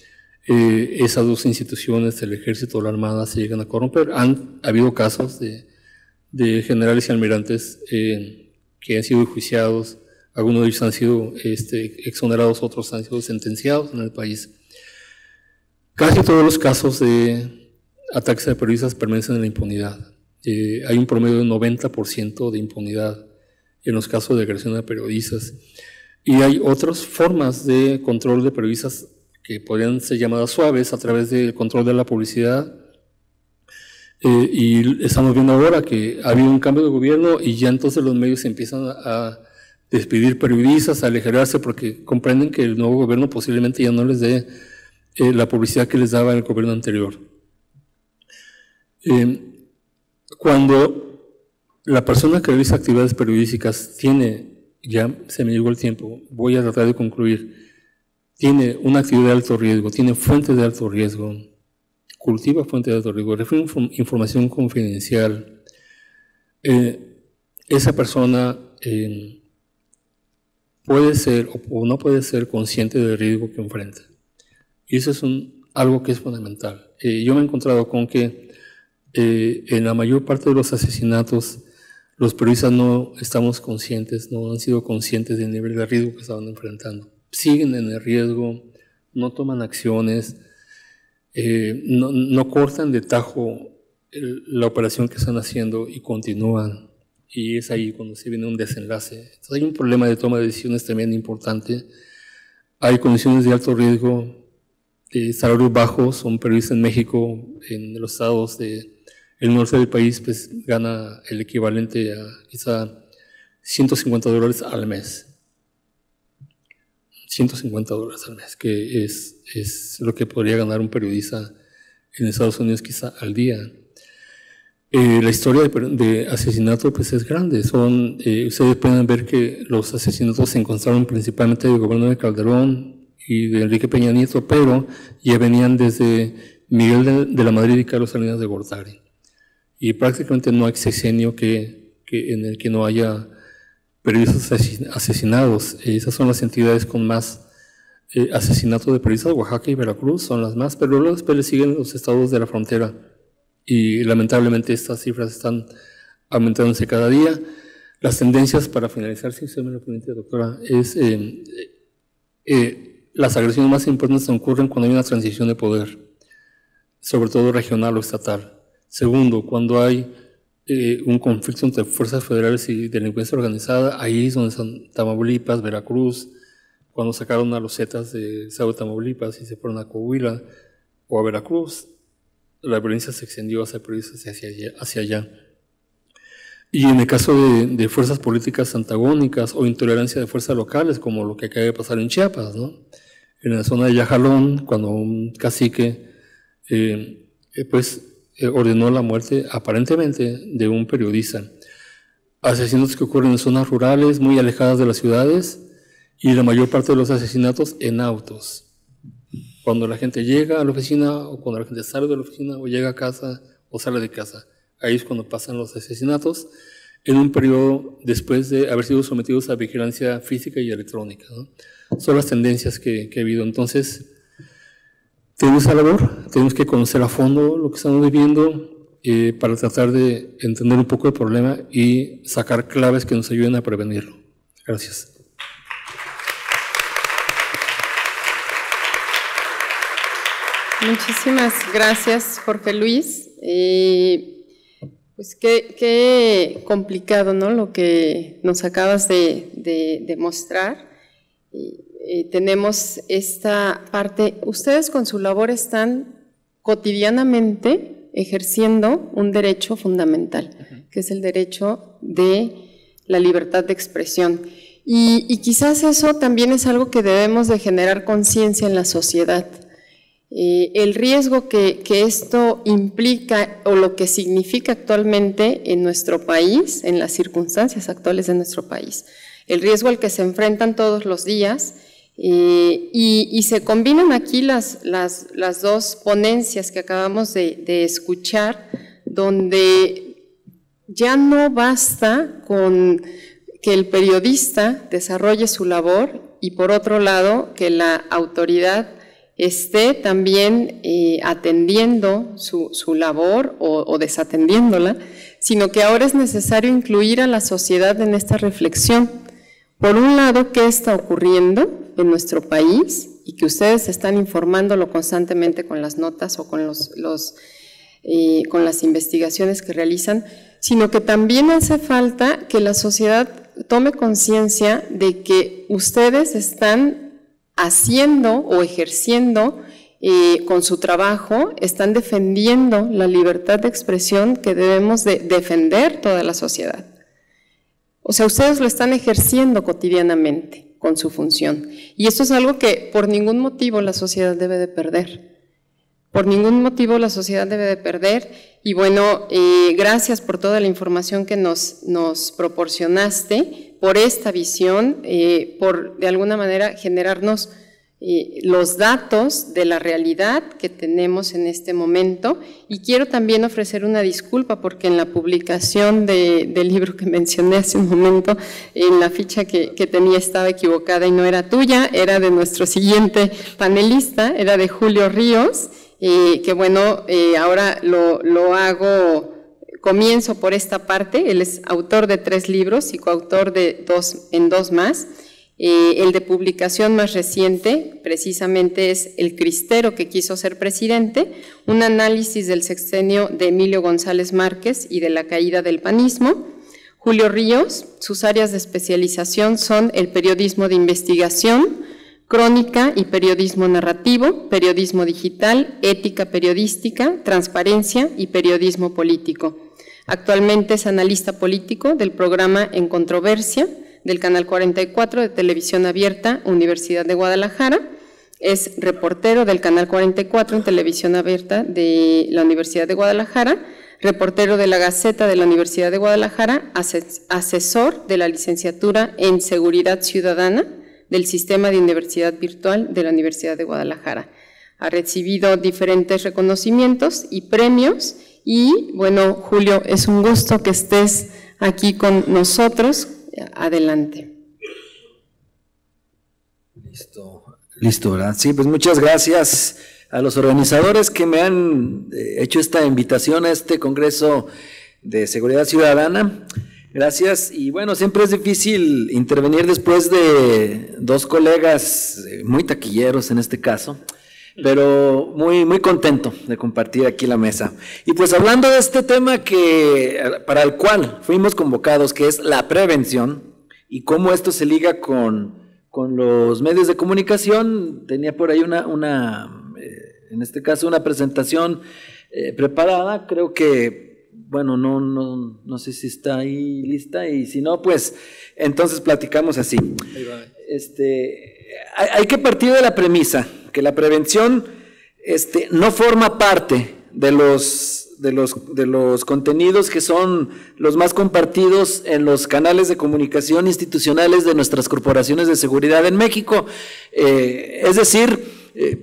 esas dos instituciones, el Ejército o la Armada, se llegan a corromper. Han habido casos de generales y almirantes que han sido enjuiciados, algunos de ellos han sido exonerados, otros han sido sentenciados en el país. Casi todos los casos de ataques a periodistas permanecen en la impunidad. Hay un promedio de 90% de impunidad en los casos de agresión a periodistas. Y hay otras formas de control de periodistas que podrían ser llamadas suaves a través del control de la publicidad. Y estamos viendo ahora que ha habido un cambio de gobierno y ya entonces los medios empiezan a despedir periodistas, a aligerarse porque comprenden que el nuevo gobierno posiblemente ya no les dé la publicidad que les daba el gobierno anterior. Cuando la persona que realiza actividades periodísticas tiene, ya se me llegó el tiempo, voy a tratar de concluir, tiene una actividad de alto riesgo, tiene fuentes de alto riesgo, cultiva fuentes de alto riesgo, refiere información confidencial, esa persona puede ser o no puede ser consciente del riesgo que enfrenta. Y eso es algo que es fundamental. Yo me he encontrado con que en la mayor parte de los asesinatos los periodistas no estamos conscientes, no han sido conscientes del nivel de riesgo que estaban enfrentando. Siguen en el riesgo, no toman acciones, no cortan de tajo la operación que están haciendo y continúan. Y es ahí cuando se viene un desenlace. Entonces hay un problema de toma de decisiones también importante. Hay condiciones de alto riesgo, salarios bajos. Son periodistas en México, en los estados del norte del país, pues gana el equivalente a quizá $150 al mes. $150 al mes, que es lo que podría ganar un periodista en Estados Unidos quizá al día. La historia de asesinato pues es grande. Ustedes pueden ver que los asesinatos se encontraron principalmente del gobierno de Calderón y de Enrique Peña Nieto, pero ya venían desde Miguel de la Madrid y Carlos Salinas de Gortari. Y prácticamente no hay sexenio en el que no haya periodistas asesinados. Esas son las entidades con más asesinatos de periodistas. Oaxaca y Veracruz son las más, pero luego después le siguen los estados de la frontera. Y lamentablemente estas cifras están aumentándose cada día. Las tendencias, para finalizar, si usted me lo permite, doctora, es las agresiones más importantes ocurren cuando hay una transición de poder, sobre todo regional o estatal. Segundo, cuando hay un conflicto entre fuerzas federales y delincuencia organizada, ahí es donde están Tamaulipas, Veracruz, cuando sacaron a los Zetas del estado de Tamaulipas y se fueron a Coahuila o a Veracruz, la violencia se extendió hacia periodistas hacia allá. Y en el caso de fuerzas políticas antagónicas o intolerancia de fuerzas locales, como lo que acaba de pasar en Chiapas, ¿no? En la zona de Yajalón, cuando un cacique ordenó la muerte aparentemente de un periodista. Asesinatos que ocurren en zonas rurales muy alejadas de las ciudades y la mayor parte de los asesinatos en autos. Cuando la gente llega a la oficina o cuando la gente sale de la oficina o llega a casa o sale de casa, ahí es cuando pasan los asesinatos en un periodo después de haber sido sometidos a vigilancia física y electrónica, ¿no? Son las tendencias que ha habido. Entonces, tenemos esa labor, tenemos que conocer a fondo lo que estamos viviendo para tratar de entender un poco el problema y sacar claves que nos ayuden a prevenirlo. Gracias. Muchísimas gracias, Jorge Luis. Pues qué complicado, ¿no? Lo que nos acabas de mostrar. Tenemos esta parte. Ustedes con su labor están cotidianamente ejerciendo un derecho fundamental, que es el derecho de la libertad de expresión. Y quizás eso también es algo que debemos de generar conciencia en la sociedad. El riesgo que esto implica o lo que significa actualmente en nuestro país, en las circunstancias actuales de nuestro país, el riesgo al que se enfrentan todos los días y se combinan aquí las dos ponencias que acabamos de escuchar, donde ya no basta con que el periodista desarrolle su labor y por otro lado que la autoridad esté también atendiendo su labor o desatendiéndola, sino que ahora es necesario incluir a la sociedad en esta reflexión. Por un lado, ¿qué está ocurriendo en nuestro país? Y que ustedes están informándolo constantemente con las notas o con con las investigaciones que realizan, sino que también hace falta que la sociedad tome conciencia de que ustedes están haciendo o ejerciendo con su trabajo, están defendiendo la libertad de expresión que debemos de defender toda la sociedad. O sea, ustedes lo están ejerciendo cotidianamente con su función. Y esto es algo que por ningún motivo la sociedad debe de perder. Por ningún motivo la sociedad debe de perder. Y bueno, gracias por toda la información que nos proporcionaste, por esta visión, por de alguna manera generarnos los datos de la realidad que tenemos en este momento. Y quiero también ofrecer una disculpa porque en la publicación del libro que mencioné hace un momento, en la ficha que tenía estaba equivocada y no era tuya, era de nuestro siguiente panelista, era de Julio Ríos, que bueno, ahora lo hago, comienzo por esta parte. Él es autor de 3 libros y coautor de 2 más. El de publicación más reciente, precisamente, es El cristero que quiso ser presidente, un análisis del sexenio de Emilio González Márquez y de la caída del panismo. Julio Ríos, sus áreas de especialización son el periodismo de investigación, crónica y periodismo narrativo, periodismo digital, ética periodística, transparencia y periodismo político. Actualmente es analista político del programa En Controversia, del Canal 44 de Televisión Abierta, Universidad de Guadalajara. Es reportero del Canal 44 en Televisión Abierta de la Universidad de Guadalajara, reportero de la Gaceta de la Universidad de Guadalajara, asesor de la licenciatura en Seguridad Ciudadana del Sistema de Universidad Virtual de la Universidad de Guadalajara. Ha recibido diferentes reconocimientos y premios y, bueno, Julio, es un gusto que estés aquí con nosotros. Adelante. Listo, ¿verdad? Sí, pues muchas gracias a los organizadores que me han hecho esta invitación a este Congreso de Seguridad Ciudadana. Gracias, y bueno, siempre es difícil intervenir después de 2 colegas muy taquilleros en este caso, pero muy contento de compartir aquí la mesa. Y pues hablando de este tema para el cual fuimos convocados, que es la prevención, y cómo esto se liga con los medios de comunicación, tenía por ahí en este caso una presentación preparada. Creo que, bueno, no sé si está ahí lista, y si no, pues entonces platicamos así. Hay que partir de la premisa que la prevención no forma parte de los contenidos que son los más compartidos en los canales de comunicación institucionales de nuestras corporaciones de seguridad en México. Es decir,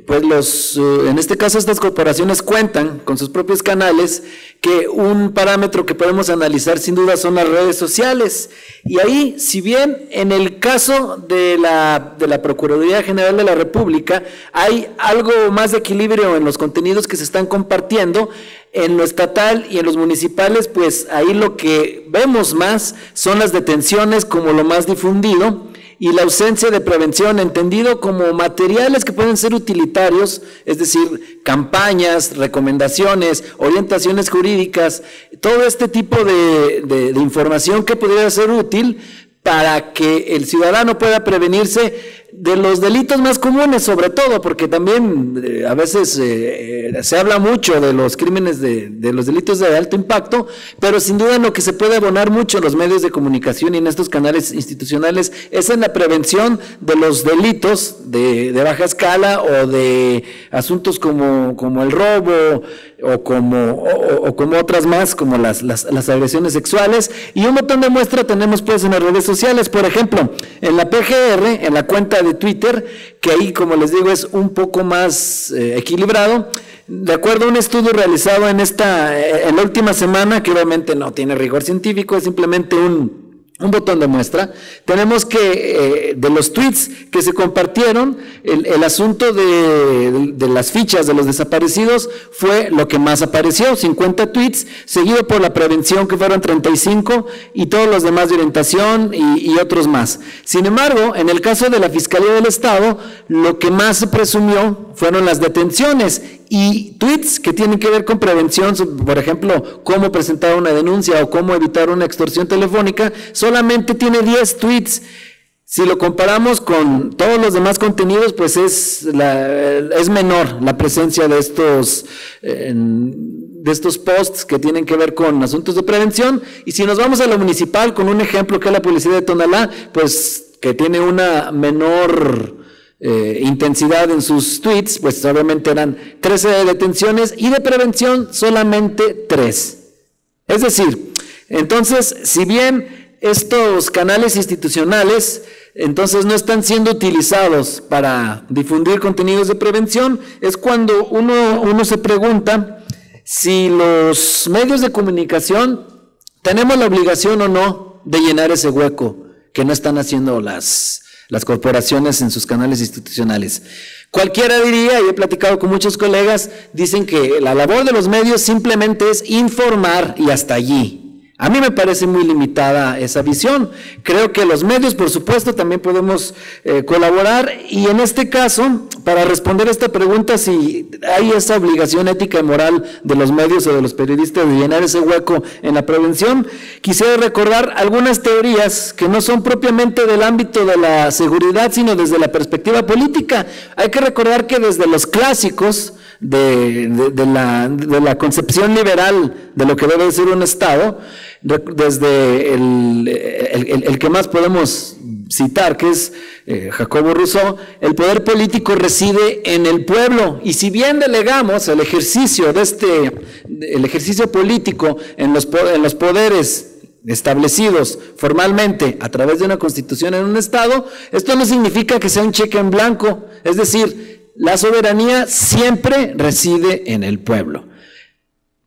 pues en este caso estas corporaciones cuentan con sus propios canales, que un parámetro que podemos analizar sin duda son las redes sociales. Y ahí, si bien en el caso de la Procuraduría General de la República hay algo más de equilibrio en los contenidos que se están compartiendo, en lo estatal y en los municipales, pues ahí lo que vemos más son las detenciones como lo más difundido, y la ausencia de prevención, entendido como materiales que pueden ser utilitarios, es decir, campañas, recomendaciones, orientaciones jurídicas, todo este tipo de información que podría ser útil para que el ciudadano pueda prevenirse de los delitos más comunes, sobre todo, porque también a veces se habla mucho de los crímenes, de los delitos de alto impacto, pero sin duda en lo que se puede abonar mucho en los medios de comunicación y en estos canales institucionales es en la prevención de los delitos de baja escala, o de asuntos como el robo, o como otras más, como las agresiones sexuales, y un montón de muestra tenemos pues en las redes sociales. Por ejemplo, en la PGR, en la cuenta de Twitter, que ahí, como les digo, es un poco más equilibrado, de acuerdo a un estudio realizado en la última semana, que obviamente no tiene rigor científico, es simplemente un botón de muestra. Tenemos que de los tweets que se compartieron, el asunto de las fichas de los desaparecidos fue lo que más apareció, 50 tweets, seguido por la prevención, que fueron 35, y todos los demás de orientación y otros más. Sin embargo, en el caso de la Fiscalía del Estado, lo que más se presumió fueron las detenciones, y tweets que tienen que ver con prevención, por ejemplo, cómo presentar una denuncia o cómo evitar una extorsión telefónica, solamente tiene 10 tweets. Si lo comparamos con todos los demás contenidos, pues es menor la presencia de estos posts que tienen que ver con asuntos de prevención. Y si nos vamos a lo municipal, con un ejemplo que es la policía de Tonalá, pues que tiene una menor intensidad en sus tweets, pues obviamente eran 13 detenciones y de prevención solamente 3. Es decir, entonces, si bien estos canales institucionales entonces no están siendo utilizados para difundir contenidos de prevención, es cuando uno se pregunta si los medios de comunicación tenemos la obligación o no de llenar ese hueco que no están haciendo las corporaciones en sus canales institucionales. Cualquiera diría, y he platicado con muchos colegas, dicen que la labor de los medios simplemente es informar y hasta allí. A mí me parece muy limitada esa visión. Creo que los medios, por supuesto, también podemos colaborar, y en este caso, para responder a esta pregunta, si hay esa obligación ética y moral de los medios o de los periodistas de llenar ese hueco en la prevención, quisiera recordar algunas teorías que no son propiamente del ámbito de la seguridad, sino desde la perspectiva política. Hay que recordar que desde los clásicos de la concepción liberal de lo que debe ser un Estado, desde el que más podemos citar, que es Jacobo Rousseau, el poder político reside en el pueblo, y si bien delegamos el ejercicio político en los poderes establecidos formalmente a través de una constitución en un Estado, esto no significa que sea un cheque en blanco, es decir, la soberanía siempre reside en el pueblo.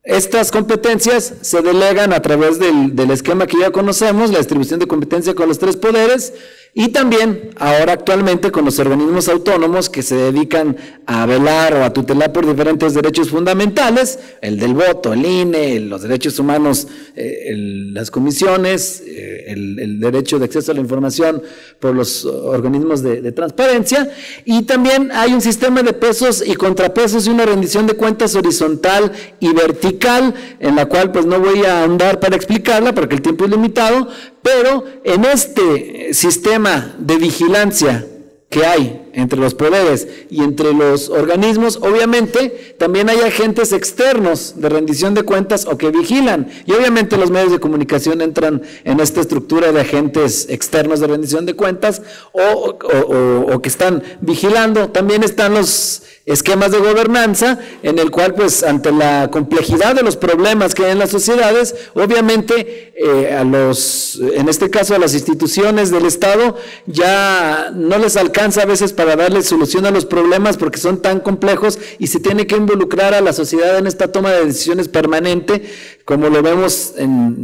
Estas competencias se delegan a través del esquema que ya conocemos, la distribución de competencia con los 3 poderes, y también ahora actualmente con los organismos autónomos que se dedican a velar o a tutelar por diferentes derechos fundamentales, el del voto, el INE, los derechos humanos, las comisiones, el derecho de acceso a la información por los organismos de transparencia, y también hay un sistema de pesos y contrapesos y una rendición de cuentas horizontal y vertical, en la cual pues no voy a ahondar para explicarla porque el tiempo es limitado, pero en este sistema de vigilancia que hay entre los poderes y entre los organismos, obviamente también hay agentes externos de rendición de cuentas o que vigilan, y obviamente los medios de comunicación entran en esta estructura de agentes externos de rendición de cuentas o que están vigilando. También están los esquemas de gobernanza, en el cual pues ante la complejidad de los problemas que hay en las sociedades, obviamente en este caso a las instituciones del Estado ya no les alcanza a veces para darle solución a los problemas porque son tan complejos, y se tiene que involucrar a la sociedad en esta toma de decisiones permanente, como lo vemos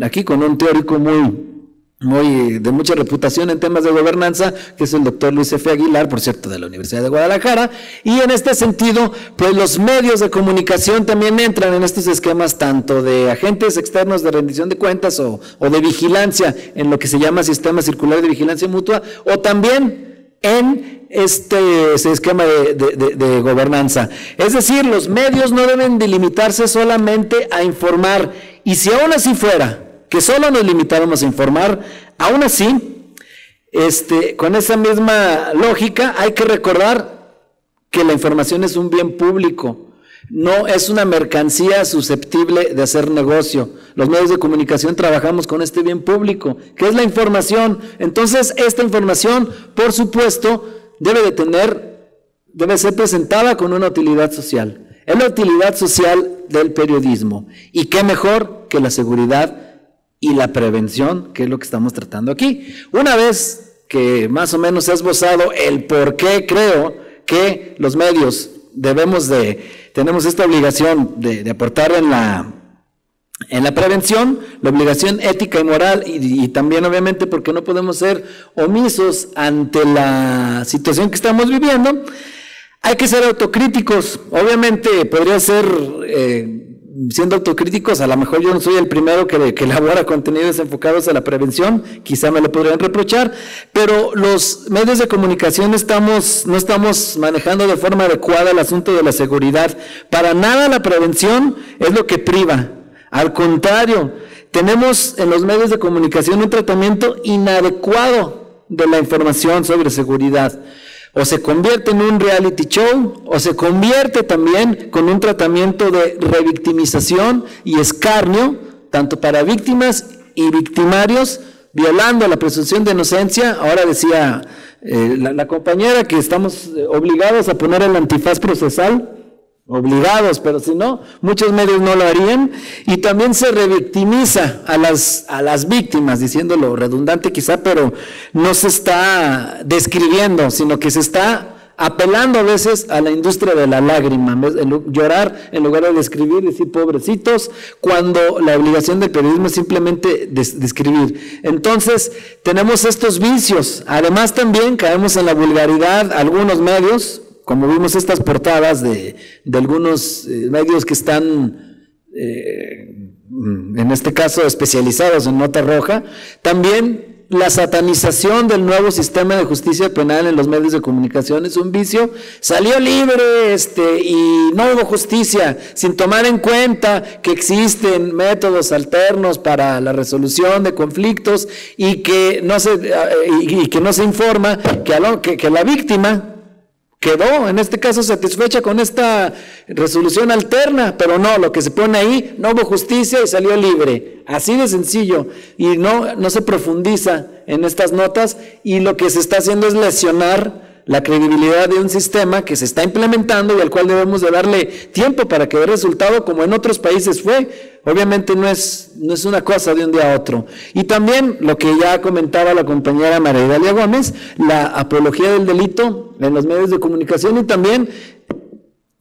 aquí con un teórico de mucha reputación en temas de gobernanza, que es el doctor Luis F. Aguilar, por cierto, de la Universidad de Guadalajara. Y en este sentido, pues los medios de comunicación también entran en estos esquemas, tanto de agentes externos de rendición de cuentas o de vigilancia, en lo que se llama sistema circular de vigilancia mutua, o también en ese esquema de gobernanza. Es decir, los medios no deben delimitarse solamente a informar, y si aún así fuera que solo nos limitáramos a informar, aún así, con esa misma lógica, hay que recordar que la información es un bien público, no es una mercancía susceptible de hacer negocio. Los medios de comunicación trabajamos con este bien público, que es la información. Entonces, esta información, por supuesto, debe ser presentada con una utilidad social. Es la utilidad social del periodismo. ¿Y qué mejor que la seguridad y la prevención, que es lo que estamos tratando aquí? Una vez que más o menos he esbozado el por qué creo que los medios tenemos esta obligación de aportar en la prevención, la obligación ética y moral, y también obviamente porque no podemos ser omisos ante la situación que estamos viviendo, hay que ser autocríticos. Obviamente podría ser siendo autocríticos, a lo mejor yo no soy el primero que elabora contenidos enfocados a la prevención, quizá me lo podrían reprochar, pero los medios de comunicación no estamos manejando de forma adecuada el asunto de la seguridad. Para nada la prevención es lo que priva, al contrario, tenemos en los medios de comunicación un tratamiento inadecuado de la información sobre seguridad. O se convierte en un reality show, o se convierte también con un tratamiento de revictimización y escarnio, tanto para víctimas y victimarios, violando la presunción de inocencia. Ahora decía la compañera que estamos obligados a poner el antifaz procesal, obligados, pero si no, muchos medios no lo harían, y también se revictimiza a las víctimas, diciéndolo redundante quizá, pero no se está describiendo, sino que se está apelando a veces a la industria de la lágrima, llorar en lugar de describir, decir pobrecitos, cuando la obligación del periodismo es simplemente describir. Entonces, tenemos estos vicios. Además también caemos en la vulgaridad, algunos medios, como vimos estas portadas de algunos medios que están, en este caso, especializados en nota roja, también la satanización del nuevo sistema de justicia penal en los medios de comunicación es un vicio. Salió libre y no hubo justicia, sin tomar en cuenta que existen métodos alternos para la resolución de conflictos y que no se informa que la víctima quedó, en este caso, satisfecha con esta resolución alterna, pero no, lo que se pone ahí, no hubo justicia y salió libre, así de sencillo, y no se profundiza en estas notas, y lo que se está haciendo es lesionar la credibilidad de un sistema que se está implementando y al cual debemos de darle tiempo para que dé resultado, como en otros países fue. Obviamente no es una cosa de un día a otro. Y también lo que ya comentaba la compañera María Idalia Gómez, la apología del delito en los medios de comunicación, y también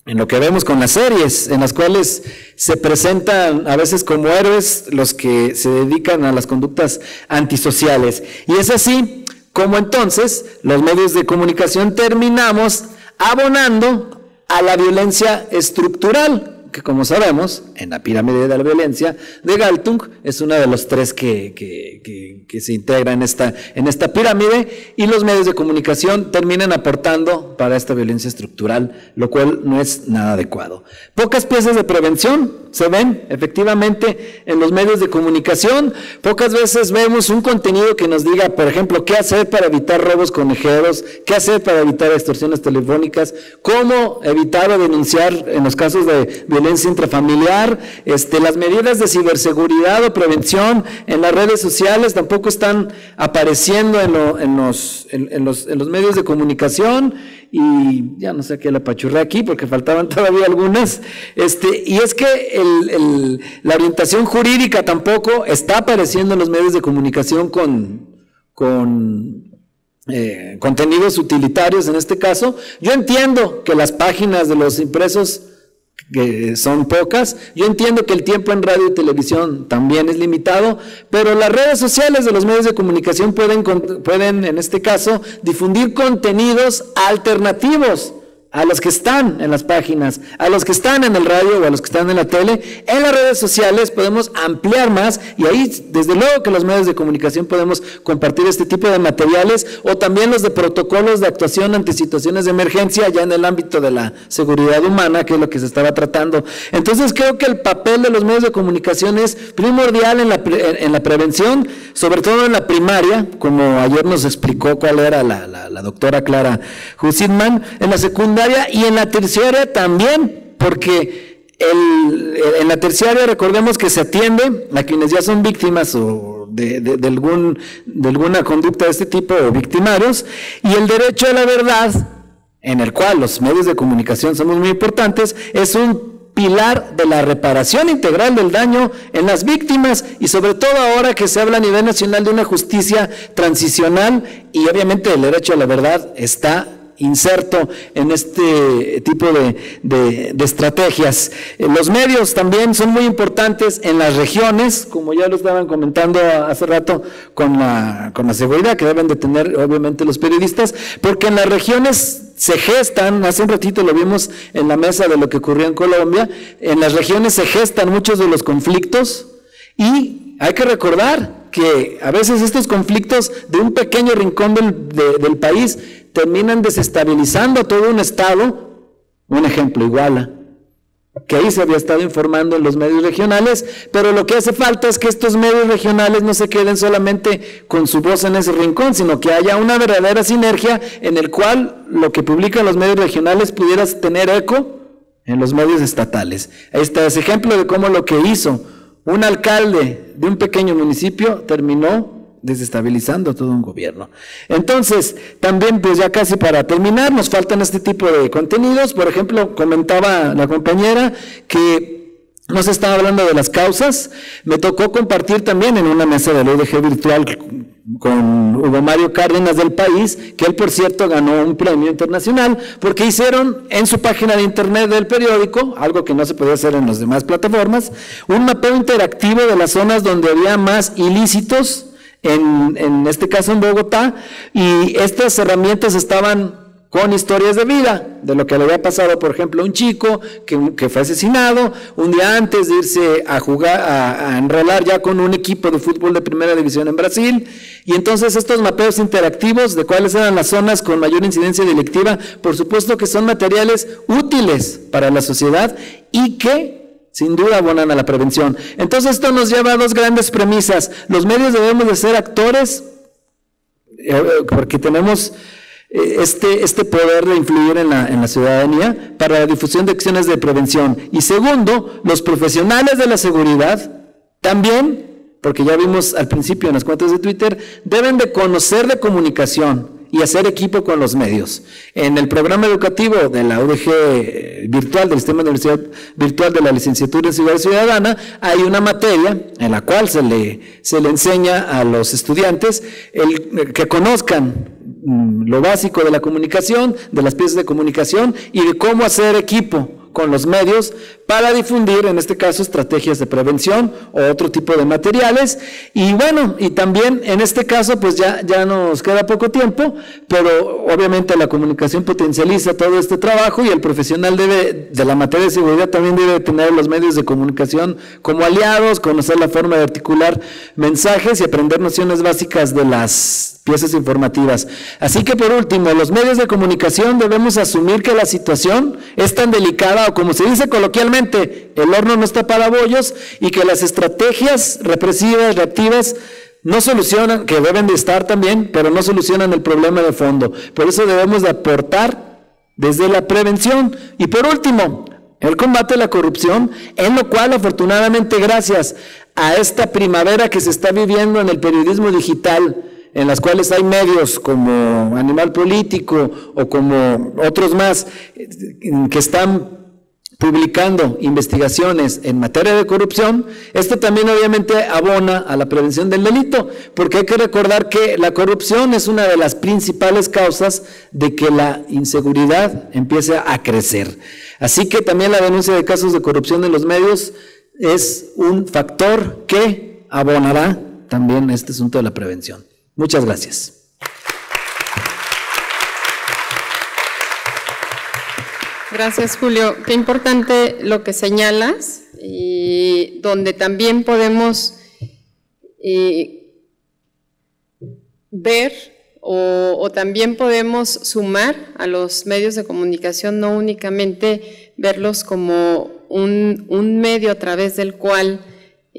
en lo que vemos con las series, en las cuales se presentan a veces como héroes los que se dedican a las conductas antisociales. Y es así como entonces los medios de comunicación terminamos abonando a la violencia estructural, que como sabemos, en la pirámide de la violencia de Galtung, es uno de los tres que se integra en esta pirámide, y los medios de comunicación terminan aportando para esta violencia estructural, lo cual no es nada adecuado. Pocas piezas de prevención se ven efectivamente en los medios de comunicación. Pocas veces vemos un contenido que nos diga, por ejemplo, qué hacer para evitar robos conejeros, qué hacer para evitar extorsiones telefónicas, cómo evitar o denunciar en los casos de violencia intrafamiliar, las medidas de ciberseguridad o prevención en las redes sociales tampoco están apareciendo en los medios de comunicación. Y ya no sé qué la apachurré aquí porque faltaban todavía algunas, y es que la orientación jurídica tampoco está apareciendo en los medios de comunicación con contenidos utilitarios en este caso. Yo entiendo que las páginas de los impresos que son pocas, yo entiendo que el tiempo en radio y televisión también es limitado, pero las redes sociales de los medios de comunicación pueden en este caso difundir contenidos alternativos a los que están en las páginas, a los que están en el radio o a los que están en la tele. En las redes sociales podemos ampliar más, y ahí desde luego que los medios de comunicación podemos compartir este tipo de materiales, o también los de protocolos de actuación ante situaciones de emergencia ya en el ámbito de la seguridad humana, que es lo que se estaba tratando. Entonces creo que el papel de los medios de comunicación es primordial en la prevención, sobre todo en la primaria, como ayer nos explicó cuál era la doctora Clara Hussitman, en la secundaria y en la terciaria también, porque en la terciaria recordemos que se atiende a quienes ya son víctimas o de alguna conducta de este tipo, o victimarios, y el derecho a la verdad, en el cual los medios de comunicación somos muy importantes, es un pilar de la reparación integral del daño en las víctimas, y sobre todo ahora que se habla a nivel nacional de una justicia transicional, y obviamente el derecho a la verdad está inserto en este tipo de estrategias. Los medios también son muy importantes en las regiones, como ya lo estaban comentando hace rato, con la seguridad que deben de tener obviamente los periodistas, porque en las regiones se gestan, hace un ratito lo vimos en la mesa de lo que ocurrió en Colombia, en las regiones se gestan muchos de los conflictos, y hay que recordar que a veces estos conflictos de un pequeño rincón del país terminan desestabilizando todo un estado. Un ejemplo, Iguala, que ahí se había estado informando en los medios regionales, pero lo que hace falta es que estos medios regionales no se queden solamente con su voz en ese rincón, sino que haya una verdadera sinergia en el cual lo que publican los medios regionales pudiera tener eco en los medios estatales. Ahí está ese ejemplo de cómo lo que hizo un alcalde de un pequeño municipio terminó desestabilizando todo un gobierno. Entonces, también pues ya casi para terminar, nos faltan este tipo de contenidos. Por ejemplo, comentaba la compañera que no se estaba hablando de las causas. Me tocó compartir también en una mesa de la UDG virtual con Hugo Mario Cárdenas del País, que él por cierto ganó un premio internacional, porque hicieron en su página de internet del periódico, algo que no se podía hacer en las demás plataformas, un mapeo interactivo de las zonas donde había más ilícitos, en este caso en Bogotá, y estas herramientas estaban con historias de vida, de lo que le había pasado, por ejemplo, a un chico que fue asesinado un día antes de irse a jugar, a enrolar ya con un equipo de fútbol de primera división en Brasil, y entonces estos mapeos interactivos de cuáles eran las zonas con mayor incidencia delictiva, por supuesto que son materiales útiles para la sociedad y que sin duda abonan a la prevención. Entonces esto nos lleva a dos grandes premisas. Los medios debemos de ser actores, porque tenemos este poder de influir en la ciudadanía para la difusión de acciones de prevención. Y segundo, los profesionales de la seguridad también, porque ya vimos al principio en las cuentas de Twitter, deben de conocer de comunicación y hacer equipo con los medios. En el programa educativo de la UDG virtual, del Sistema de Universidad Virtual de la Licenciatura en Seguridad Ciudadana, hay una materia en la cual se le enseña a los estudiantes que conozcan lo básico de la comunicación, de las piezas de comunicación y de cómo hacer equipo con los medios para difundir, en este caso, estrategias de prevención o otro tipo de materiales. Y bueno, y también en este caso, pues ya nos queda poco tiempo, pero obviamente la comunicación potencializa todo este trabajo y el profesional de la materia de seguridad también debe tener los medios de comunicación como aliados, conocer la forma de articular mensajes y aprender nociones básicas de las piezas informativas. Así que por último, los medios de comunicación debemos asumir que la situación es tan delicada, o como se dice coloquialmente, el horno no está para bollos, y que las estrategias represivas, reactivas, no solucionan, que deben de estar también, pero no solucionan el problema de fondo. Por eso debemos de aportar desde la prevención. Y por último, el combate a la corrupción, en lo cual afortunadamente gracias a esta primavera que se está viviendo en el periodismo digital, en las cuales hay medios como Animal Político o como otros más que están publicando investigaciones en materia de corrupción, esto también obviamente abona a la prevención del delito, porque hay que recordar que la corrupción es una de las principales causas de que la inseguridad empiece a crecer. Así que también la denuncia de casos de corrupción en los medios es un factor que abonará también a este asunto de la prevención. Muchas gracias. Gracias, Julio. Qué importante lo que señalas, donde también podemos ver o también podemos sumar a los medios de comunicación, no únicamente verlos como un medio a través del cual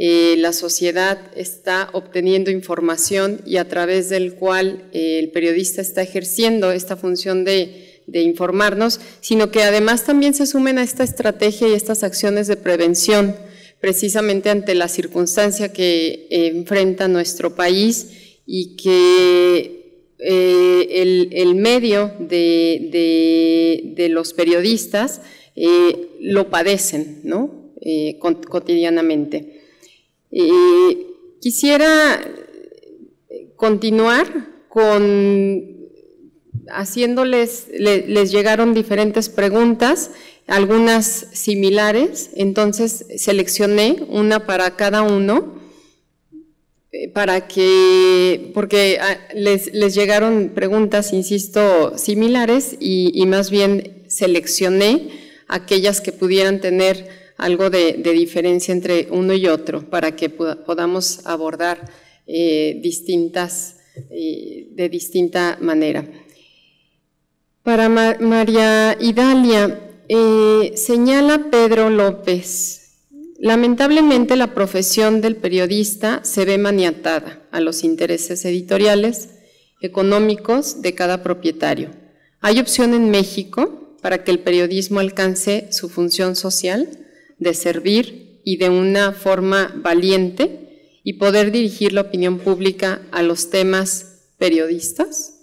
la sociedad está obteniendo información y a través del cual el periodista está ejerciendo esta función de informarnos, sino que además también se sumen a esta estrategia y estas acciones de prevención, precisamente ante la circunstancia que enfrenta nuestro país y que el medio de los periodistas lo padecen, ¿no? Cotidianamente. Quisiera continuar con les llegaron diferentes preguntas, algunas similares, entonces seleccioné una para cada uno, porque les llegaron preguntas, insisto, similares y más bien seleccioné aquellas que pudieran tener algo de diferencia entre uno y otro para que podamos abordar de distinta manera. Para María Idalia, señala Pedro López, lamentablemente la profesión del periodista se ve maniatada a los intereses editoriales, económicos de cada propietario. ¿Hay opción en México para que el periodismo alcance su función social de servir y de una forma valiente y poder dirigir la opinión pública a los temas prioritarios?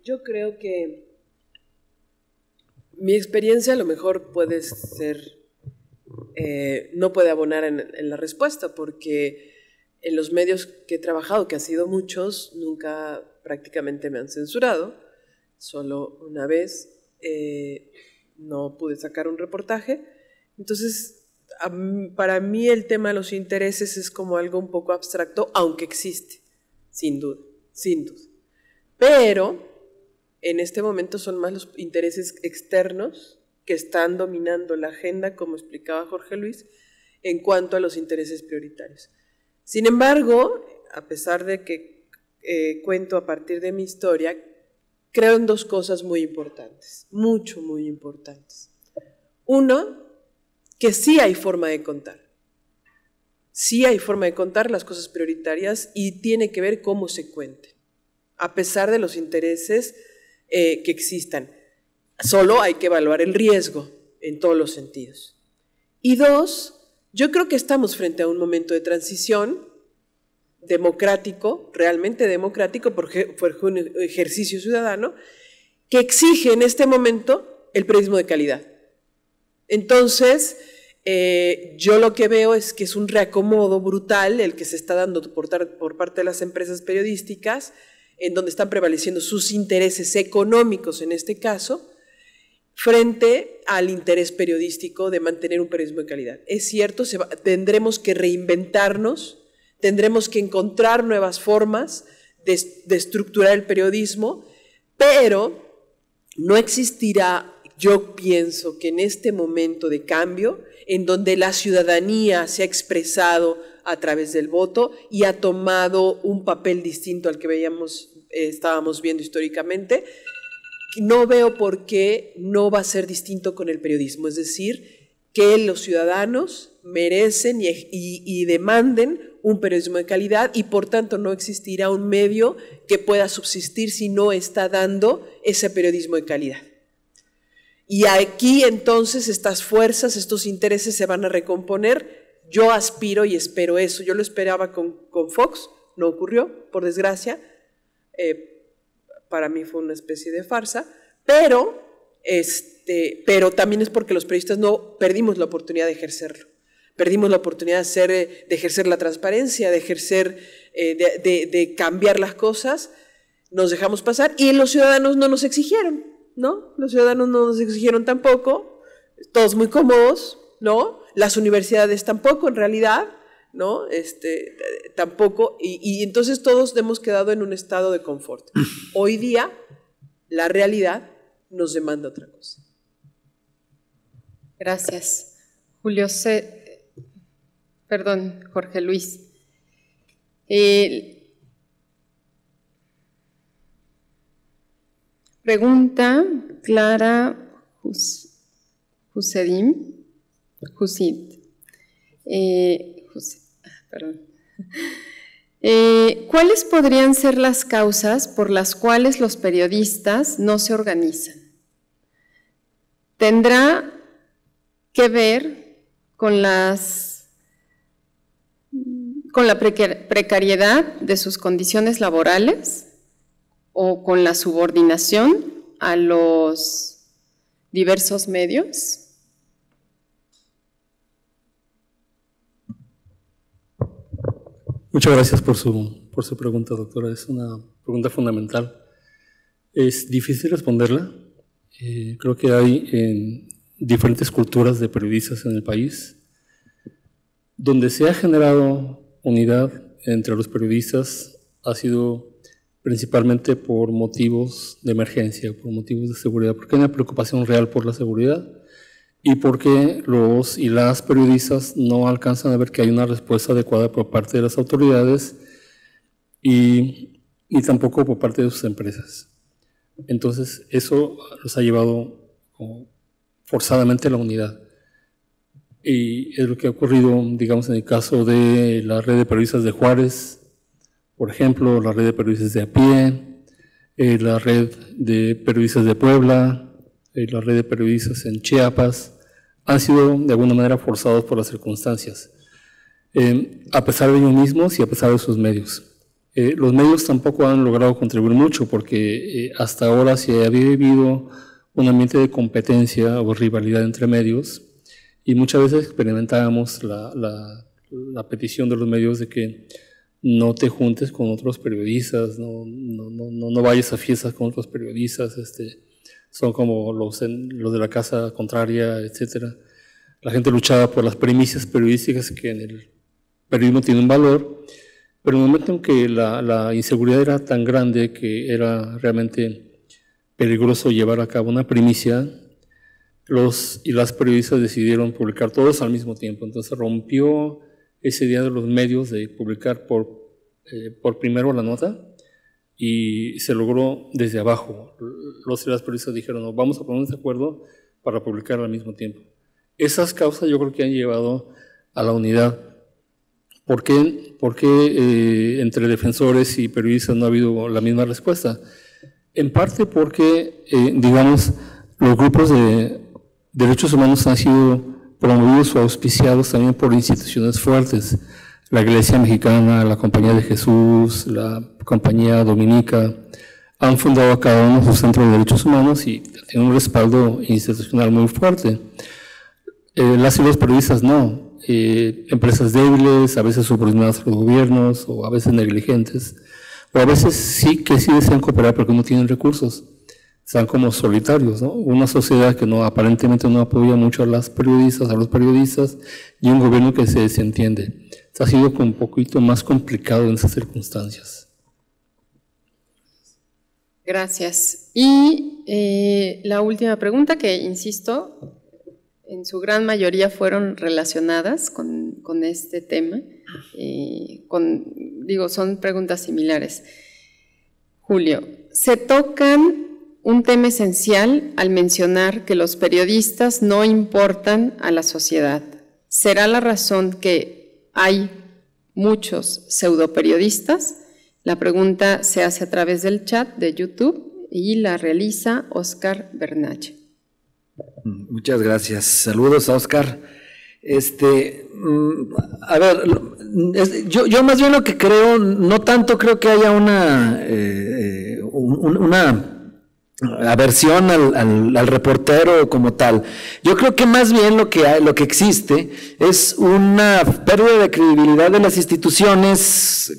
Yo creo que mi experiencia a lo mejor puede ser, no puede abonar en la respuesta, porque en los medios que he trabajado, que han sido muchos, nunca prácticamente me han censurado. Solo una vez no pude sacar un reportaje. Entonces, para mí el tema de los intereses es como algo un poco abstracto, aunque existe, sin duda, sin duda. Pero en este momento son más los intereses externos que están dominando la agenda, como explicaba Jorge Luis, en cuanto a los intereses prioritarios. Sin embargo, a pesar de que cuento a partir de mi historia, creo en dos cosas muy importantes, muy importantes. Uno, que sí hay forma de contar. Sí hay forma de contar las cosas prioritarias y tiene que ver cómo se cuenten, a pesar de los intereses que existan. Solo hay que evaluar el riesgo en todos los sentidos. Y dos, yo creo que estamos frente a un momento de transición democrático, realmente democrático, porque fue un ejercicio ciudadano, que exige en este momento el periodismo de calidad. Entonces, yo lo que veo es que es un reacomodo brutal el que se está dando por parte de las empresas periodísticas, en donde están prevaleciendo sus intereses económicos en este caso, frente al interés periodístico de mantener un periodismo de calidad. Es cierto, tendremos que reinventarnos, tendremos que encontrar nuevas formas de estructurar el periodismo, pero no existirá, yo pienso que en este momento de cambio, en donde la ciudadanía se ha expresado a través del voto y ha tomado un papel distinto al que estábamos viendo históricamente, no veo por qué no va a ser distinto con el periodismo, es decir, que los ciudadanos merecen y demanden un periodismo de calidad y por tanto no existirá un medio que pueda subsistir si no está dando ese periodismo de calidad. Y aquí entonces estas fuerzas, estos intereses se van a recomponer. Yo aspiro y espero eso. Yo lo esperaba con Fox, no ocurrió, por desgracia. Para mí fue una especie de farsa, pero también es porque los periodistas no perdimos la oportunidad de ejercerlo. Perdimos la oportunidad de ejercer la transparencia, de ejercer, de cambiar las cosas, nos dejamos pasar y los ciudadanos no nos exigieron, ¿no? Los ciudadanos no nos exigieron tampoco, todos muy cómodos, ¿no? Las universidades tampoco, en realidad, ¿no? Tampoco, y entonces todos hemos quedado en un estado de confort. Hoy día, la realidad nos demanda otra cosa. Gracias. Jorge Luis. Pregunta Clara ¿Cuáles podrían ser las causas por las cuales los periodistas no se organizan? ¿Tendrá que ver con la precariedad de sus condiciones laborales o con la subordinación a los diversos medios? Muchas gracias por su pregunta, doctora. Es una pregunta fundamental. Es difícil responderla. Creo que hay diferentes culturas de periodistas en el país. Donde se ha generado unidad entre los periodistas ha sido principalmente por motivos de emergencia, por motivos de seguridad, porque hay una preocupación real por la seguridad y porque los y las periodistas no alcanzan a ver que hay una respuesta adecuada por parte de las autoridades y tampoco por parte de sus empresas. Entonces, eso los ha llevado forzadamente a la unidad. Y es lo que ha ocurrido, digamos, en el caso de la red de periodistas de Juárez, por ejemplo, la red de periodistas de a pie, la red de periodistas de Puebla, la red de periodistas en Chiapas, han sido de alguna manera forzados por las circunstancias, a pesar de ellos mismos y a pesar de sus medios. Los medios tampoco han logrado contribuir mucho porque hasta ahora se había vivido un ambiente de competencia o rivalidad entre medios y muchas veces experimentábamos la petición de los medios de que no te juntes con otros periodistas, no vayas a fiestas con otros periodistas, son como los de la casa contraria, etc. La gente luchaba por las premisas periodísticas que en el periodismo tienen valor, pero en el momento en que la inseguridad era tan grande que era realmente peligroso llevar a cabo una primicia, los y las periodistas decidieron publicar todos al mismo tiempo. Entonces rompió ese día de los medios de publicar por primero la nota y se logró desde abajo. Los y las periodistas dijeron, no, vamos a ponernos de acuerdo para publicar al mismo tiempo. Esas causas yo creo que han llevado a la unidad. ¿Por qué entre defensores y periodistas no ha habido la misma respuesta? En parte porque, digamos, los grupos de derechos humanos han sido promovidos o auspiciados también por instituciones fuertes. La Iglesia Mexicana, la Compañía de Jesús, la Compañía Dominica, han fundado a cada uno su centro de derechos humanos y tienen un respaldo institucional muy fuerte. Las y los periodistas no. Empresas débiles, a veces subordinadas a los gobiernos, o a veces negligentes, o a veces sí desean cooperar porque no tienen recursos. Están como solitarios, ¿no? Una sociedad que aparentemente no apoya mucho a los periodistas, y un gobierno que se desentiende. Ha sido un poquito más complicado en esas circunstancias. Gracias. Y la última pregunta, que insisto, en su gran mayoría fueron relacionadas con este tema, son preguntas similares. Julio, se tocan un tema esencial al mencionar que los periodistas no importan a la sociedad. ¿Será la razón que hay muchos pseudoperiodistas? La pregunta se hace a través del chat de YouTube y la realiza Oscar Bernache. Muchas gracias. Saludos a Oscar. A ver, yo más bien lo que creo, no tanto creo que haya una aversión al reportero como tal. Yo creo que más bien lo que existe es una pérdida de credibilidad de las instituciones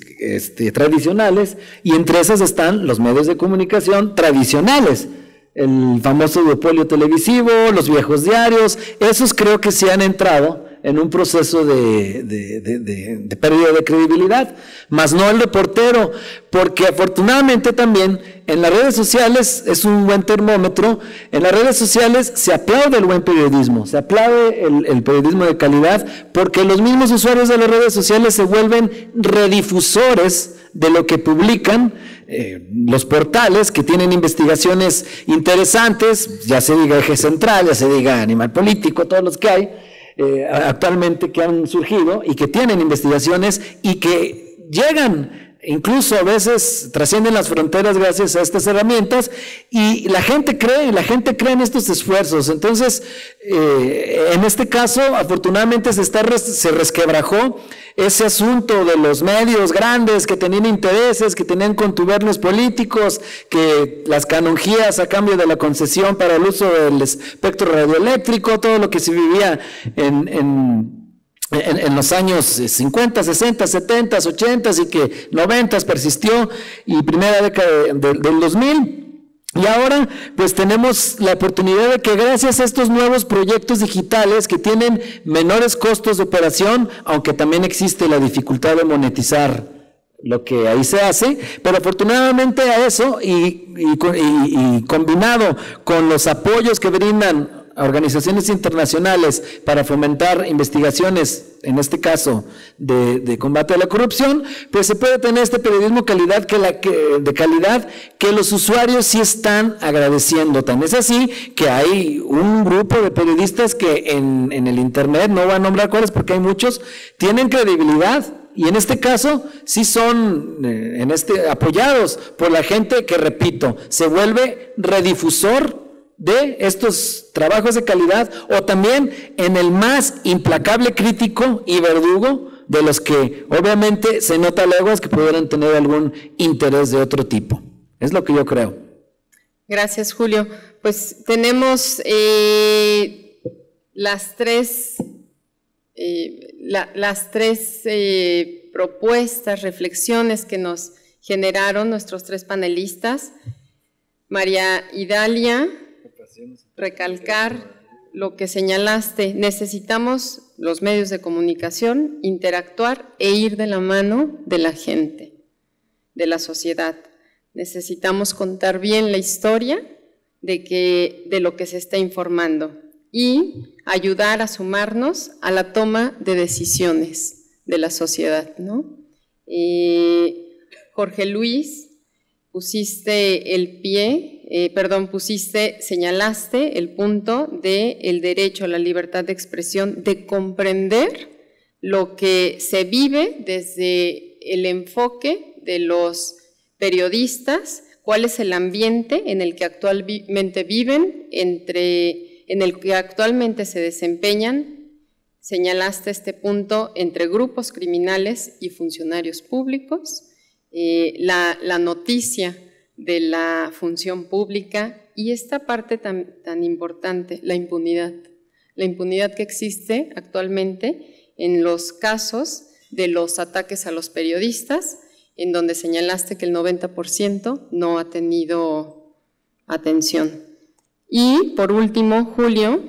tradicionales, y entre esas están los medios de comunicación tradicionales. El famoso duopolio televisivo, los viejos diarios, esos creo que sí han entrado en un proceso de pérdida de credibilidad, más no el reportero, porque afortunadamente también en las redes sociales es un buen termómetro. En las redes sociales se aplaude el buen periodismo, se aplaude el periodismo de calidad, porque los mismos usuarios de las redes sociales se vuelven redifusores de lo que publican los portales que tienen investigaciones interesantes, ya se diga Eje Central, ya se diga Animal Político, todos los que hay actualmente que han surgido y que tienen investigaciones y que llegan, incluso a veces trascienden las fronteras gracias a estas herramientas, y la gente cree en estos esfuerzos. Entonces, en este caso, afortunadamente se resquebrajó ese asunto de los medios grandes que tenían intereses, que tenían contubernios políticos, que las canonjías a cambio de la concesión para el uso del espectro radioeléctrico, todo lo que se vivía en en los años 50, 60, 70, 80 y que 90 persistió, y primera década del 2000. Y ahora pues tenemos la oportunidad de que gracias a estos nuevos proyectos digitales que tienen menores costos de operación, aunque también existe la dificultad de monetizar lo que ahí se hace, pero afortunadamente a eso y combinado con los apoyos que brindan a organizaciones internacionales para fomentar investigaciones, en este caso de combate a la corrupción, pues se puede tener este periodismo de calidad que los usuarios sí están agradeciendo. Tan es así que hay un grupo de periodistas que en el internet, no voy a nombrar cuáles porque hay muchos, tienen credibilidad. Y en este caso, sí son apoyados por la gente que, repito, se vuelve redifusor de estos trabajos de calidad, o también en el más implacable crítico y verdugo de los que obviamente se nota leguas que pudieran tener algún interés de otro tipo. Es lo que yo creo. Gracias, Julio. Pues tenemos las tres propuestas, reflexiones que nos generaron nuestros tres panelistas. María Idalia, recalcar lo que señalaste, necesitamos los medios de comunicación, interactuar e ir de la mano de la gente, de la sociedad. Necesitamos contar bien la historia de lo que se está informando y ayudar a sumarnos a la toma de decisiones de la sociedad, ¿no? Jorge Luis, señalaste el punto del derecho a la libertad de expresión, de comprender lo que se vive desde el enfoque de los periodistas, cuál es el ambiente en el que actualmente viven, en el que actualmente se desempeñan. Señalaste este punto entre grupos criminales y funcionarios públicos, la noticia de la función pública y esta parte tan importante, la impunidad que existe actualmente en los casos de los ataques a los periodistas, en donde señalaste que el 90% no ha tenido atención. Y por último, Julio,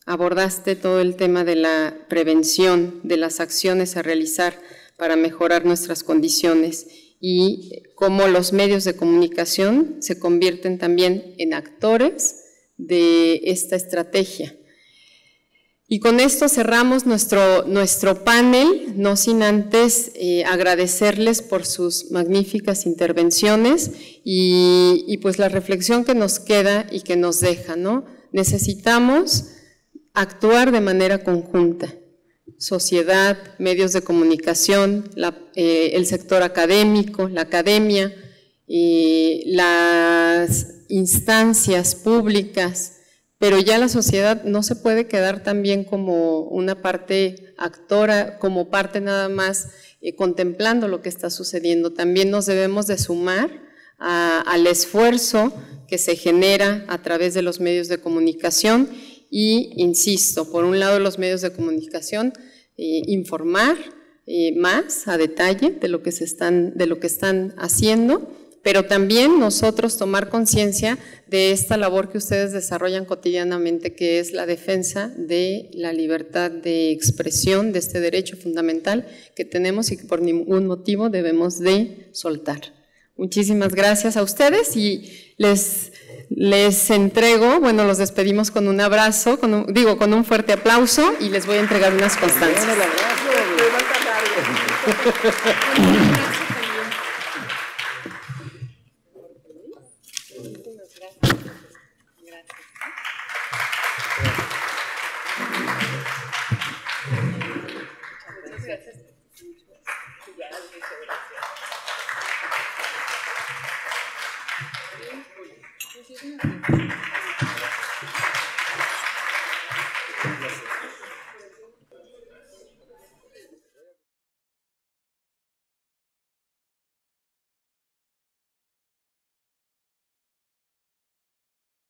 abordaste todo el tema de la prevención, de las acciones a realizar para mejorar nuestras condiciones y cómo los medios de comunicación se convierten también en actores de esta estrategia. Y con esto cerramos nuestro panel, no sin antes agradecerles por sus magníficas intervenciones y pues la reflexión que nos queda y que nos deja, ¿no? Necesitamos actuar de manera conjunta. Sociedad, medios de comunicación, el sector académico, la academia, las instancias públicas, pero ya la sociedad no se puede quedar también como una parte actora, como parte nada más contemplando lo que está sucediendo. También nos debemos de sumar al esfuerzo que se genera a través de los medios de comunicación y, insisto, por un lado los medios de comunicación, informar más a detalle de lo que están haciendo, pero también nosotros tomar conciencia de esta labor que ustedes desarrollan cotidianamente, que es la defensa de la libertad de expresión, de este derecho fundamental que tenemos y que por ningún motivo debemos de soltar. Muchísimas gracias a ustedes y les entrego, bueno, los despedimos con un abrazo, con un fuerte aplauso y les voy a entregar unas constancias. Gracias.